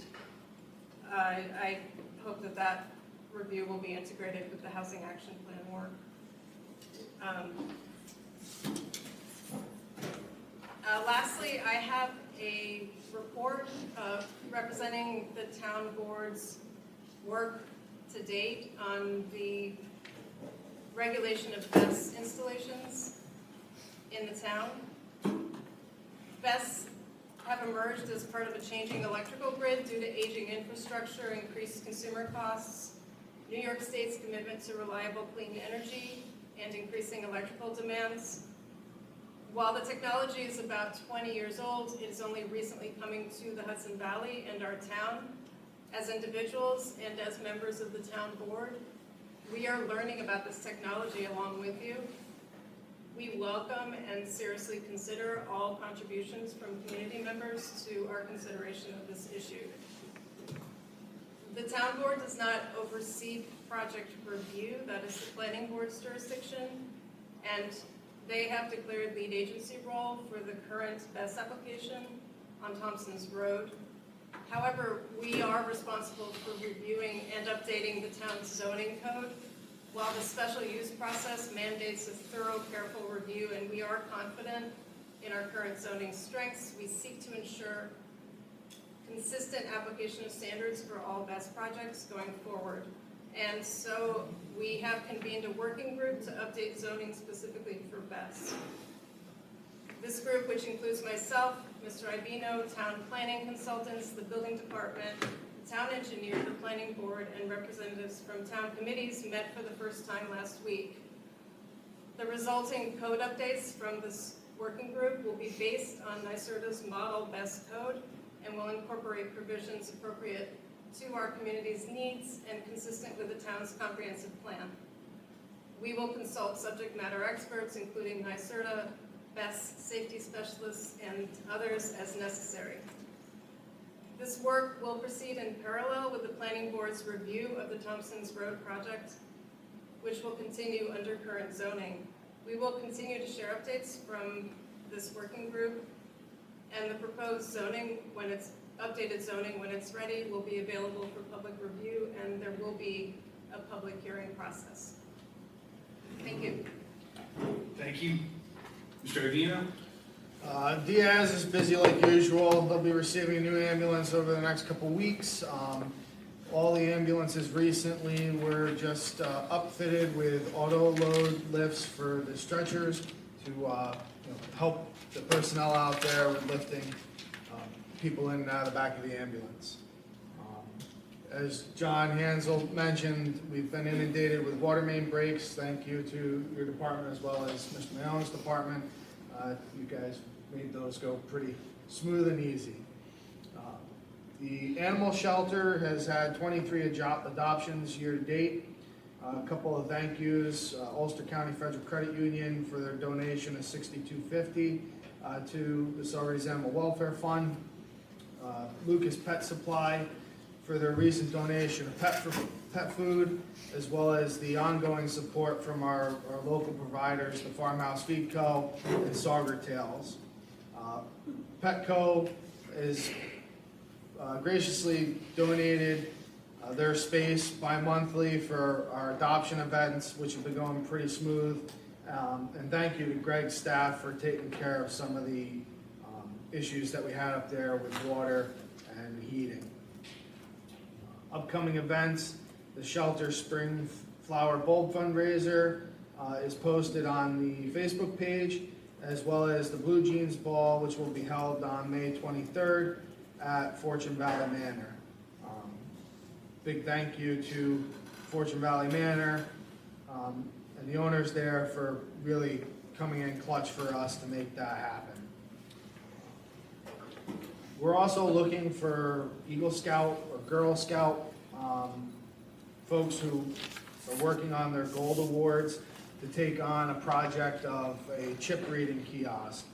I hope that that review will be integrated with the Housing Action Plan work. Lastly, I have a report representing the town board's work to date on the regulation of BESS installations in the town. BESS have emerged as part of a changing electrical grid due to aging infrastructure, increased consumer costs, New York State's commitment to reliable clean energy, and increasing electrical demands. While the technology is about 20 years old, it is only recently coming to the Hudson Valley and our town. As individuals and as members of the town board, we are learning about this technology along with you. We welcome and seriously consider all contributions from community members to our consideration of this issue. The town board does not oversee project review, that is the planning board's jurisdiction, and they have declared lead agency role for the current BESS application on Thompson's Road. However, we are responsible for reviewing and updating the town's zoning code. While the special use process mandates a thorough, careful review, and we are confident in our current zoning strengths, we seek to ensure consistent application of standards for all BESS projects going forward. And so we have convened a working group to update zoning specifically for BESS. This group, which includes myself, Mr. Ibino, town planning consultants, the building department, the town engineer, the planning board, and representatives from town committees, met for the first time last week. The resulting code updates from this working group will be based on NYSERDA's model BESS code and will incorporate provisions appropriate to our community's needs and consistent with the town's comprehensive plan. We will consult subject matter experts, including NYSERDA, BESS safety specialists, and others as necessary. This work will proceed in parallel with the planning board's review of the Thompson's Road project, which will continue under current zoning. We will continue to share updates from this working group, and the proposed zoning, when it's updated zoning, when it's ready, will be available for public review, and there will be a public hearing process. Thank you. Thank you. Mr. Avino? Diaz is busy like usual. They'll be receiving a new ambulance over the next couple weeks. All the ambulances recently were just upfitted with auto load lifts for the stretchers to help the personnel out there with lifting people in and out of the back of the ambulance. As John Hansel mentioned, we've been inundated with water main breaks. Thank you to your department as well as Mr. Mayone's department. You guys made those go pretty smooth and easy. The animal shelter has had 23 adoptions year to date. A couple of thank yous, Ulster County Federal Credit Union for their donation of $62.50 to the Saugerties Animal Welfare Fund. Lucas Pet Supply for their recent donation of pet food, as well as the ongoing support from our local providers, the Farmhouse Feed Co. and Saugerties. Petco is graciously donated their space bi-monthly for our adoption events, which have been going pretty smooth. And thank you to Greg's staff for taking care of some of the issues that we had up there with water and heating. Upcoming events, the Shelter Spring Flower Bulb Fundraiser is posted on the Facebook page, as well as the Blue Jeans Ball, which will be held on May 23rd at Fortune Valley Manor. Big thank you to Fortune Valley Manor and the owners there for really coming in clutch for us to make that happen. We're also looking for Eagle Scout or Girl Scout folks who are working on their Gold Awards to take on a project of a chip reading kiosk.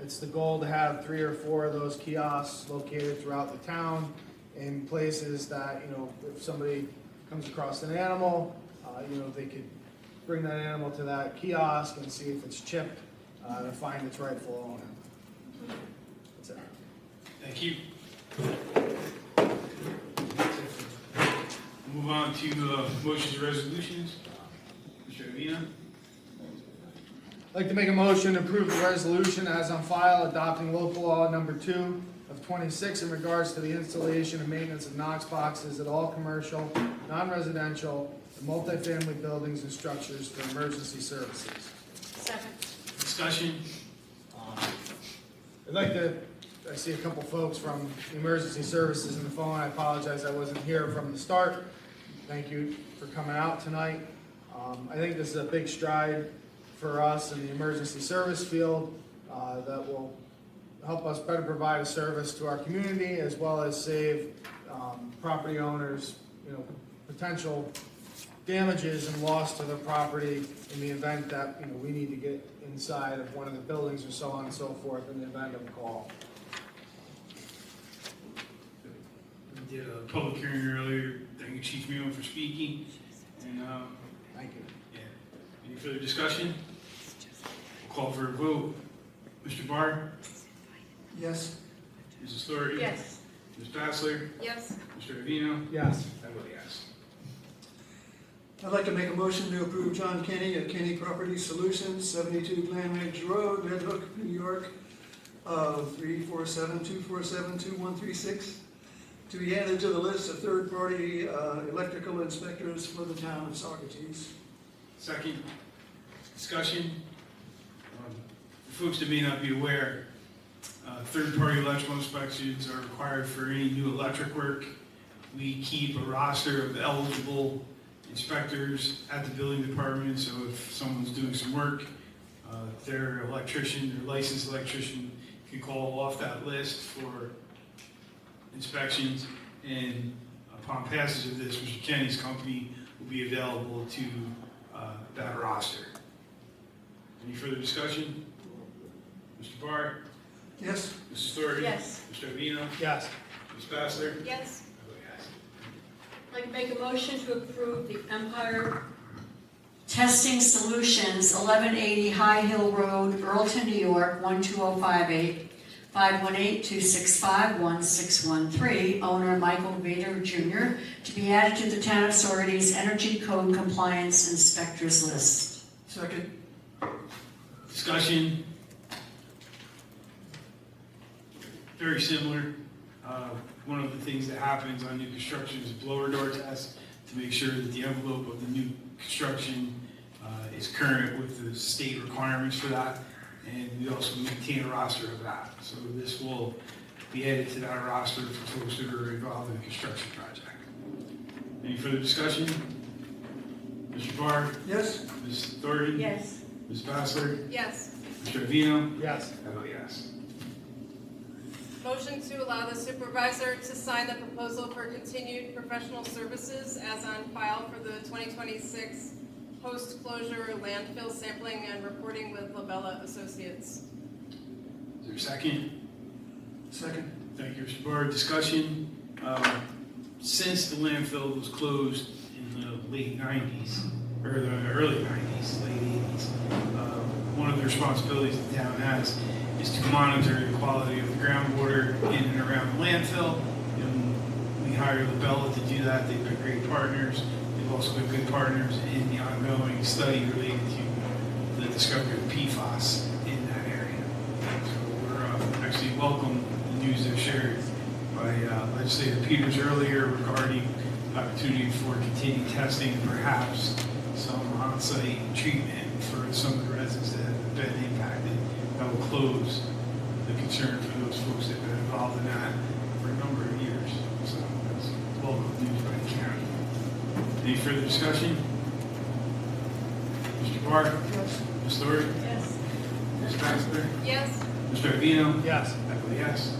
It's the goal to have 3 or 4 of those kiosks located throughout the town, in places that, you know, if somebody comes across an animal, you know, they could bring that animal to that kiosk and see if it's chipped, to find its rightful owner. That's it. Thank you. Move on to motions and resolutions. Mr. Avina? I'd like to make a motion to approve the resolution as on file adopting local law number 2 of 26 in regards to the installation and maintenance of Knox boxes at all commercial, non-residential, and multifamily buildings and structures for emergency services. Second. Discussion? I'd like to, I see a couple folks from emergency services on the phone. I apologize I wasn't here from the start. Thank you for coming out tonight. I think this is a big stride for us in the emergency service field that will help us better provide a service to our community as well as save property owners, you know, potential damages and loss to their property in the event that, you know, we need to get inside of one of the buildings or so on and so forth in the event of a call. We did a public hearing earlier. Thank you, Chief Mueller, for speaking. And, Thank you. yeah. Any further discussion? We'll call for a vote. Mr. Barr? Yes. Mrs. Doherty? Yes. Ms. Bassler? Yes. Mr. Avino? Yes. I vote yes. I'd like to make a motion to approve John Kenny of Kenny Property Solutions, 72 Glen Ridge Road, Red Hook, New York, 347-247-2136, to be added to the list of third-party electrical inspectors for the town of Saugerties. Second, discussion. For folks that may not be aware, third-party electrical inspections are required for any new electric work. We keep a roster of eligible inspectors at the building department, so if someone's doing some work, their electrician, their licensed electrician can call off that list for inspections, and upon passage of this, Mr. Kenny's company will be available to that roster. Any further discussion? Mr. Barr? Yes. Mrs. Doherty? Yes. Mr. Avino? Yes. Ms. Bassler? Yes. I vote yes. I'd like to make a motion to approve the Empire Testing Solutions, 1180 High Hill Road, Earlton, New York, 12058, 518-265-1613, owner Michael Vader Jr., to be added to the Town of Saugerties Energy Code Compliance Inspectors List. Second. Discussion. Very similar. One of the things that happens on new construction is a blower door test to make sure that the envelope of the new construction is current with the state requirements for that. And we also maintain a roster of that. So this will be added to that roster for folks that are involved in a construction project. Any further discussion? Mr. Barr? Yes. Ms. Doherty? Yes. Ms. Bassler? Yes. Mr. Avino? Yes. I vote yes. Motion to allow the supervisor to sign the proposal for continued professional services as on file for the 2026 post-closure landfill sampling and reporting with Labella Associates. Is there a second? Second. Thank you, Mr. Barr. Discussion. Since the landfill was closed in the late 90s, or the early 90s, late 80s, one of the responsibilities the town has is to monitor the quality of the groundwater in and around the landfill. And we hired Labella to do that. They've been great partners. They've also been good partners in the ongoing study related to the discovery of PFAS in that area. So we're actually welcome the news that was shared by Legislator Peters earlier regarding the opportunity for continued testing and perhaps some on-site treatment for some of the residents that have been impacted. That will close the concern for those folks that have been involved in that for a number of years. So that's welcome news by the county. Any further discussion? Mr. Barr? Yes. Ms. Doherty? Yes. Ms. Bassler? Yes. Mr. Avino? Yes. I vote yes.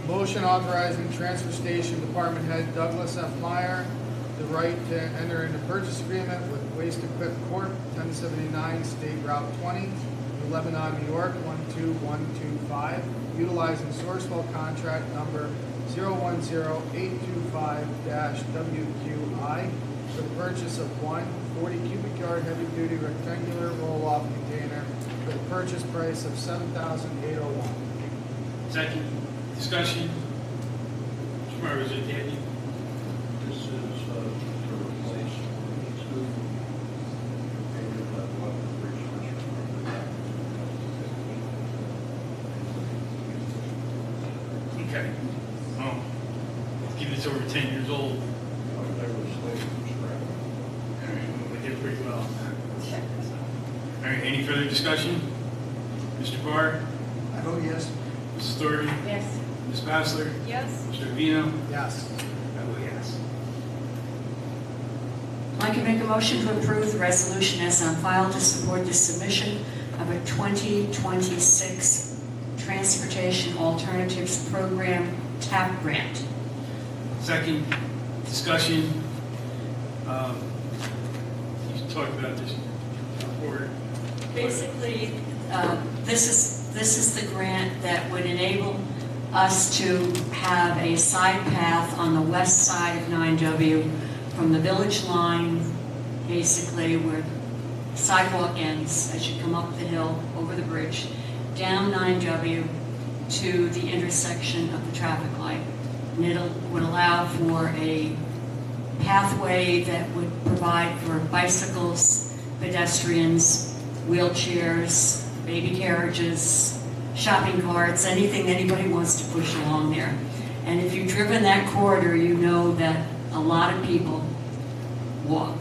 Motion authorizing transfer station department head Douglas F. Meyer the right to enter into purchase agreement with Waste Equip Corp., 1079 State Route 20, New Lebanon, New York, 82125, utilizing Sourcewell contract number 010825-WQI for the purchase of one 40 cubic yard heavy-duty rectangular roll-off container for the purchase price of $7,801. Second, discussion. Mr. Meyer, is it Danny? This is to replace two containers that left the bridge structure. Okay. Oh, given it's over 10 years old, They were slated for scrap. we did pretty well. All right, any further discussion? Mr. Barr? I vote yes. Mrs. Thornton? Yes. Ms. Bassler? Yes? Mr. Vino? Yes. I vote yes. I can make a motion to approve the resolution as on file to support the submission of a 2026 Transportation Alternatives Program TAP grant. Second, discussion. You talked about this before. Basically, this is the grant that would enable us to have a side path on the west side of 9W from the village line, basically where sidewalk ends as you come up the hill over the bridge, down 9W to the intersection of the traffic light. And it would allow for a pathway that would provide for bicycles, pedestrians, wheelchairs, baby carriages, shopping carts, anything anybody wants to push along there. And if you've driven that corridor, you know that a lot of people walk.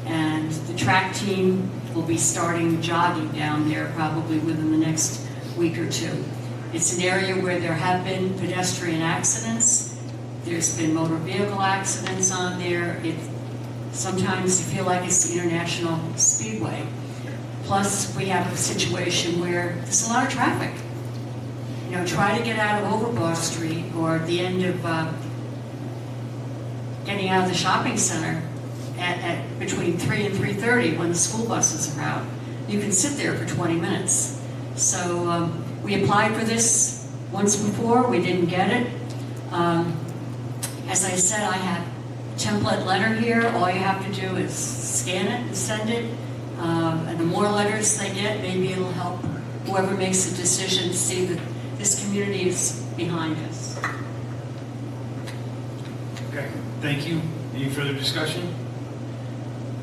And the track team will be starting jogging down there probably within the next week or two. It's an area where there have been pedestrian accidents. There's been motor vehicle accidents on there. Sometimes you feel like it's the International Speedway. Plus, we have a situation where there's a lot of traffic. You know, try to get out of Overbar Street or at the end of getting out of the shopping center at between 3 and 3:30 when the school buses are out. You can sit there for 20 minutes. So we applied for this once before, we didn't get it. As I said, I have a template letter here. All you have to do is scan it and send it. And the more letters they get, maybe it'll help whoever makes the decision to see that this community is behind us. Okay, thank you. Any further discussion?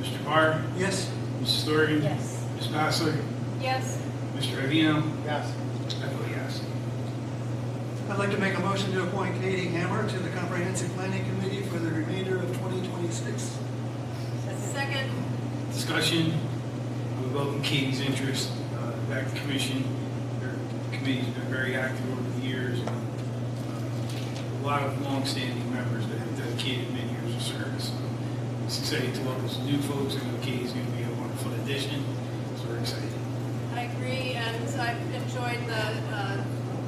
Mr. Barr? Yes. Mrs. Thornton? Yes. Ms. Bassler? Yes? Mr. Avino? Yes. I vote yes. I'd like to make a motion to appoint Katie Hammer to the Comprehensive Planning Committee for the remainder of 2026. Second? Discussion. We welcome Katie's interest back to the commission. Their committee's been very active over the years. And, a lot of longstanding members that have dedicated many years of service. It's exciting to welcome some new folks. I know Katie's going to be a wonderful addition, so we're excited. I agree, and I've enjoyed the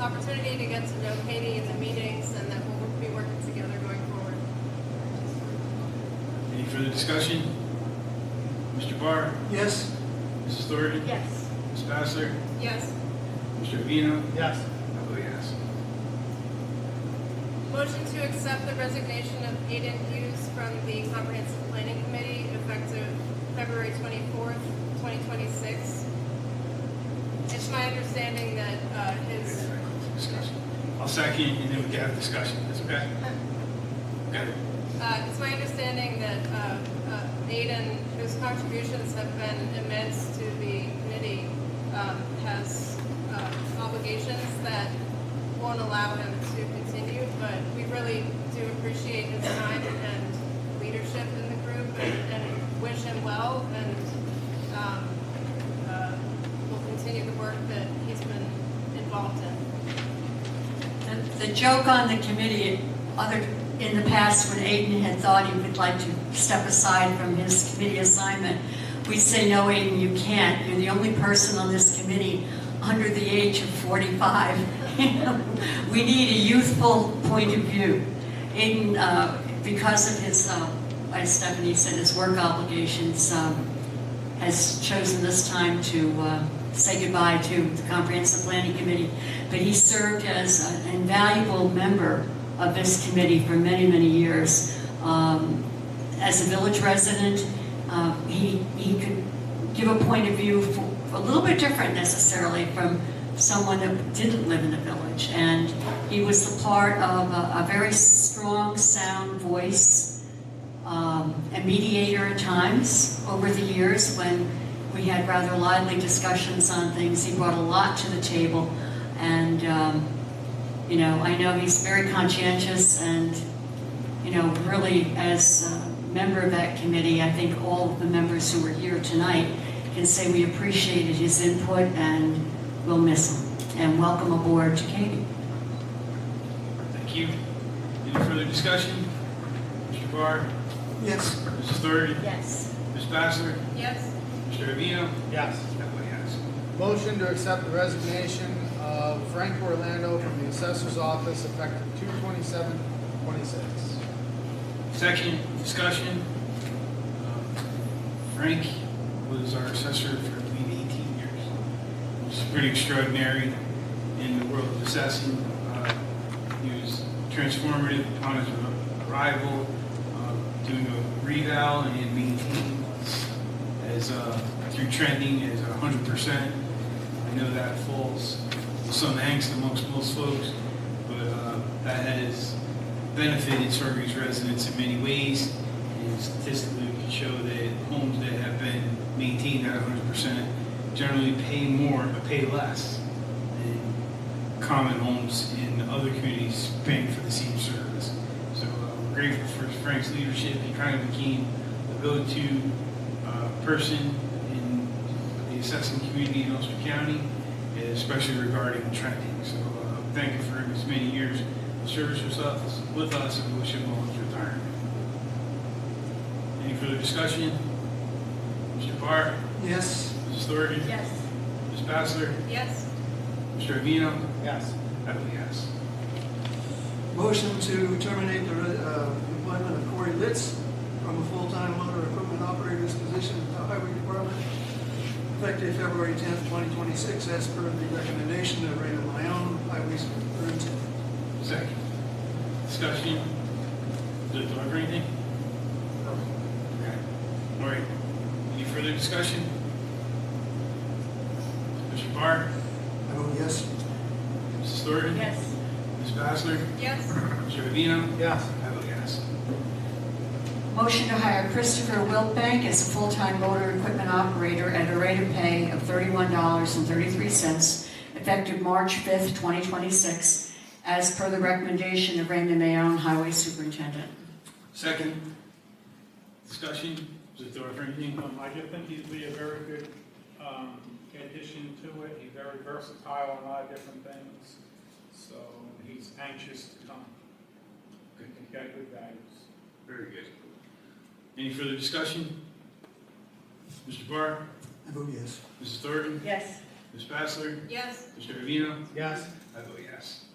opportunity to get to know Katie in the meetings, and that we'll be working together going forward. Any further discussion? Mr. Barr? Yes. Mrs. Thornton? Yes. Ms. Bassler? Yes? Mr. Avino? Yes. I vote yes. Motion to accept the resignation of Aiden Hughes from the Comprehensive Planning Committee effective February 24th, 2026. It's my understanding that his... Discussion. I'll second, and then we can have discussion. That's okay? Okay. It's my understanding that Aiden, whose contributions have been immense to the committee, has obligations that won't allow him to continue, but we really do appreciate his time and leadership in the group and wish him well, and we'll continue the work that he's been involved in. The joke on the committee, in the past when Aiden had thought he would like to step aside from his committee assignment, we'd say, no, Aiden, you can't. You're the only person on this committee under the age of 45. We need a youthful point of view. Aiden, because of his, as Stephanie said, his work obligations, has chosen this time to say goodbye to the Comprehensive Planning Committee, but he served as an invaluable member of this committee for many, many years. As a village resident, he could give a point of view a little bit different necessarily from someone that didn't live in the village. And he was a part of a very strong, sound voice, a mediator at times over the years when we had rather lively discussions on things. He brought a lot to the table. And, you know, I know he's very conscientious and, you know, really as a member of that committee, I think all of the members who are here tonight can say we appreciated his input and we'll miss him. And welcome aboard to Katie. Thank you. Any further discussion? Mr. Barr? Yes. Mrs. Doherty? Yes. Ms. Bassler? Yes. Mr. Avino? Yes. I vote yes. Motion to accept the resignation of Frank Orlando from the assessor's office effective 2/27/26. Second, discussion. Frank was our assessor for, I believe, 18 years. Which is pretty extraordinary in the world of assessing. He was transformative upon his arrival, doing a reval and maintained as through trending as 100%. I know that falls with some angst amongst most folks, but that has benefited Saugerties residents in many ways. And statistically, we can show that homes that have been maintained at 100% generally pay more but pay less than common homes in other communities paying for the same service. So we're grateful for Frank's leadership. He kind of became the go-to person in the assessing community in Ulster County, especially regarding trending. So thank you for his many years of service with us and wish him well in his retirement. Any further discussion? Mr. Barr? Yes. Mrs. Doherty? Yes. Ms. Bassler? Yes. Mr. Avino? Yes. I vote yes. Motion to terminate the employment of Corey Litz from a full-time motor equipment operator's position at the Highway Department, effective February 10th, 2026, as per the recommendation of Raymond Lyon, Highway Superintendent. Second. Discussion? Do I have anything? Okay. All right. Any further discussion? Mr. Barr? I vote yes. Mrs. Thornton? Yes. Ms. Bassler? Yes. Mr. Avino? Yes. I vote yes. Motion to hire Christopher Wiltbank as a full-time motor equipment operator at a rate of pay of $31.33, effective March 5th, 2026, as per the recommendation of Raymond Mayon, Highway Superintendent. Second. Discussion? Does it throw for anything? I just think he'd be a very good addition to it. He's very versatile on a lot of different things. So he's anxious to come. He's got good values. Very good. Any further discussion? Mr. Barr? I vote yes. Mrs. Thornton? Yes. Ms. Bassler? Yes. Mr. Avino? Yes. I vote yes.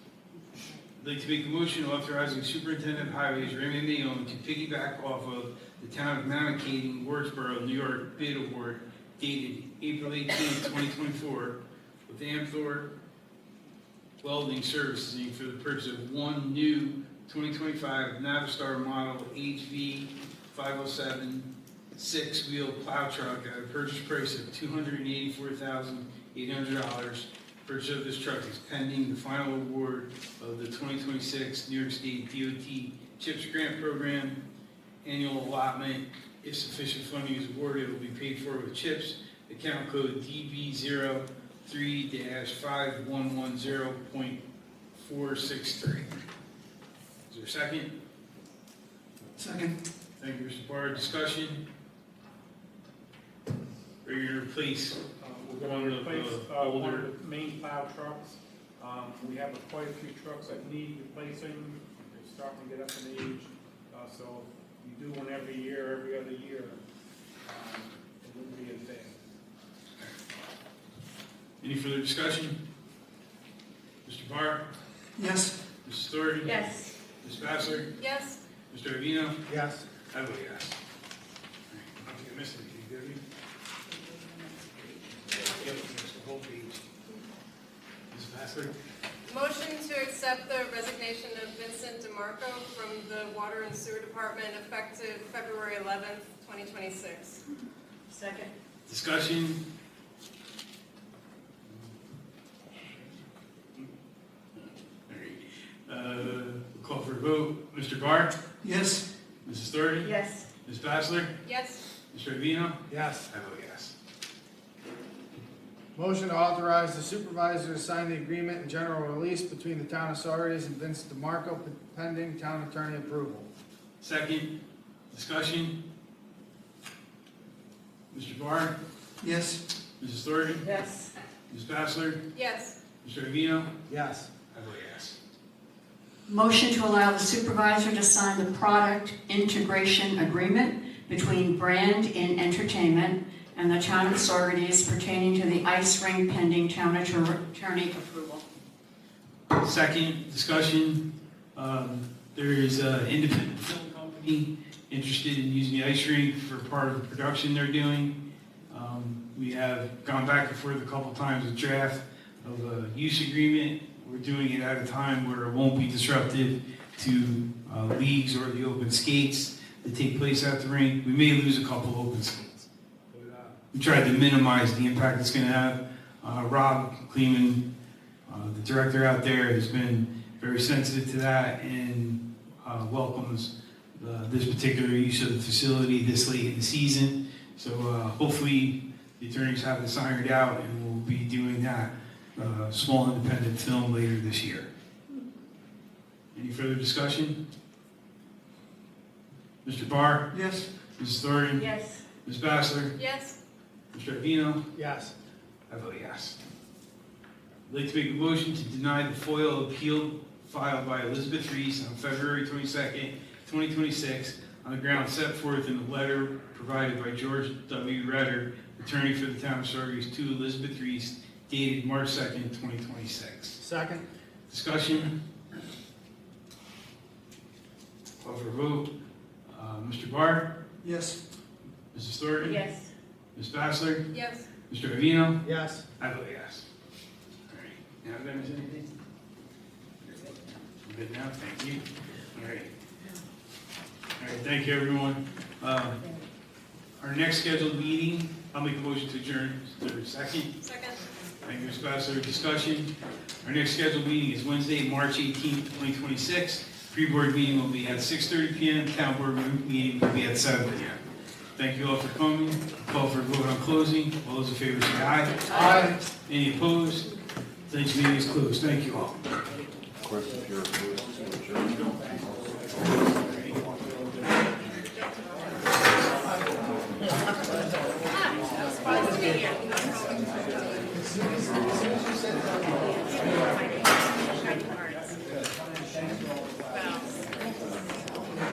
I'd like to make a motion authorizing Superintendent of Highways Raymond Mayon to piggyback off of the Town of Mamakating, Wardsboro, New York bid award dated April 18, 2024 with Amthor Welding Services Inc. for the purchase of one new 2025 Navistar model HV 507 six-wheel plow truck at a purchase price of $284,800. Purchase of this truck is pending the final award of the 2026 New York State DOT CHIPS grant program. Annual allotment, if sufficient funding is awarded, it will be paid for with CHIPS. Account code DB03-5110.463. Is there a second? Second. Thank you, Mr. Barr. Discussion? Are you going to replace We're one going to of replace the one older? of the main plow trucks. We have quite a few trucks that need replacing. They're starting to get up in age. So you do one every year, every other year. It wouldn't be as bad. Any further discussion? Mr. Barr? Yes. Mrs. Thornton? Yes. Ms. Bassler? Yes. Mr. Avino? Yes. I vote yes. I don't think I missed anything, did we? Yep, that's the whole page. Ms. Bassler? Motion to accept the resignation of Vincent DeMarco from the Water and Sewer Department effective February 11th, 2026. Second. Discussion? Call for a vote. Mr. Barr? Yes. Mrs. Doherty? Yes. Ms. Bassler? Yes. Mr. Avino? Yes. I vote yes. Motion to authorize the supervisor to sign the agreement and general release between the town of Saugerties and Vincent DeMarco pending town attorney approval. Second, discussion? Mr. Barr? Yes. Mrs. Doherty? Yes. Ms. Bassler? Yes. Mr. Avino? Yes. I vote yes. Motion to allow the supervisor to sign the product integration agreement between Brand in Entertainment and the town of Saugerties pertaining to the ice rink pending town attorney approval. Second, discussion. There is an independent film company interested in using the ice rink for part of the production they're doing. We have gone back and forth a couple times with draft of a use agreement. We're doing it at a time where it won't be disruptive to leagues or the open skates that take place at the rink. We may lose a couple open skates. But, we tried to minimize the impact it's going to have. Rob Kleeman, the director out there, has been very sensitive to that and welcomes this particular use of the facility this late in the season. So hopefully the attorneys have this ironed out and we'll be doing that small independent film later this year. Any further discussion? Mr. Barr? Yes. Mrs. Thornton? Yes. Ms. Bassler? Yes. Mr. Avino? Yes. I vote yes. I'd like to make a motion to deny the FOIL appeal filed by Elizabeth Reese on February 22nd, 2026, on the grounds set forth in the letter provided by George W. Redder, attorney for the town of Saugerties, to Elizabeth Reese, dated March 2nd, 2026. Second. Discussion? Call for a vote. Mr. Barr? Yes. Mrs. Thornton? Yes. Ms. Bassler? Yes. Mr. Avino? Yes. I vote yes. All right. Now, did I miss anything? I'm good now, thank you. All right. All right, thank you, everyone. Our next scheduled meeting, I'll make a motion to adjourn. Is there a second? Second. Thank you, Ms. Bassler. Discussion. Our next scheduled meeting is Wednesday, March 18th, 2026. Pre-board meeting will be at 6:30 p.m. Town board meeting will be at 7 p.m. Thank you all for coming. Call for a vote on closing. All those in favor say aye. Aye. Any opposed? Tonight's meeting is closed. Thank you all. Of course, if you're opposed to adjournment. That was fun to be here.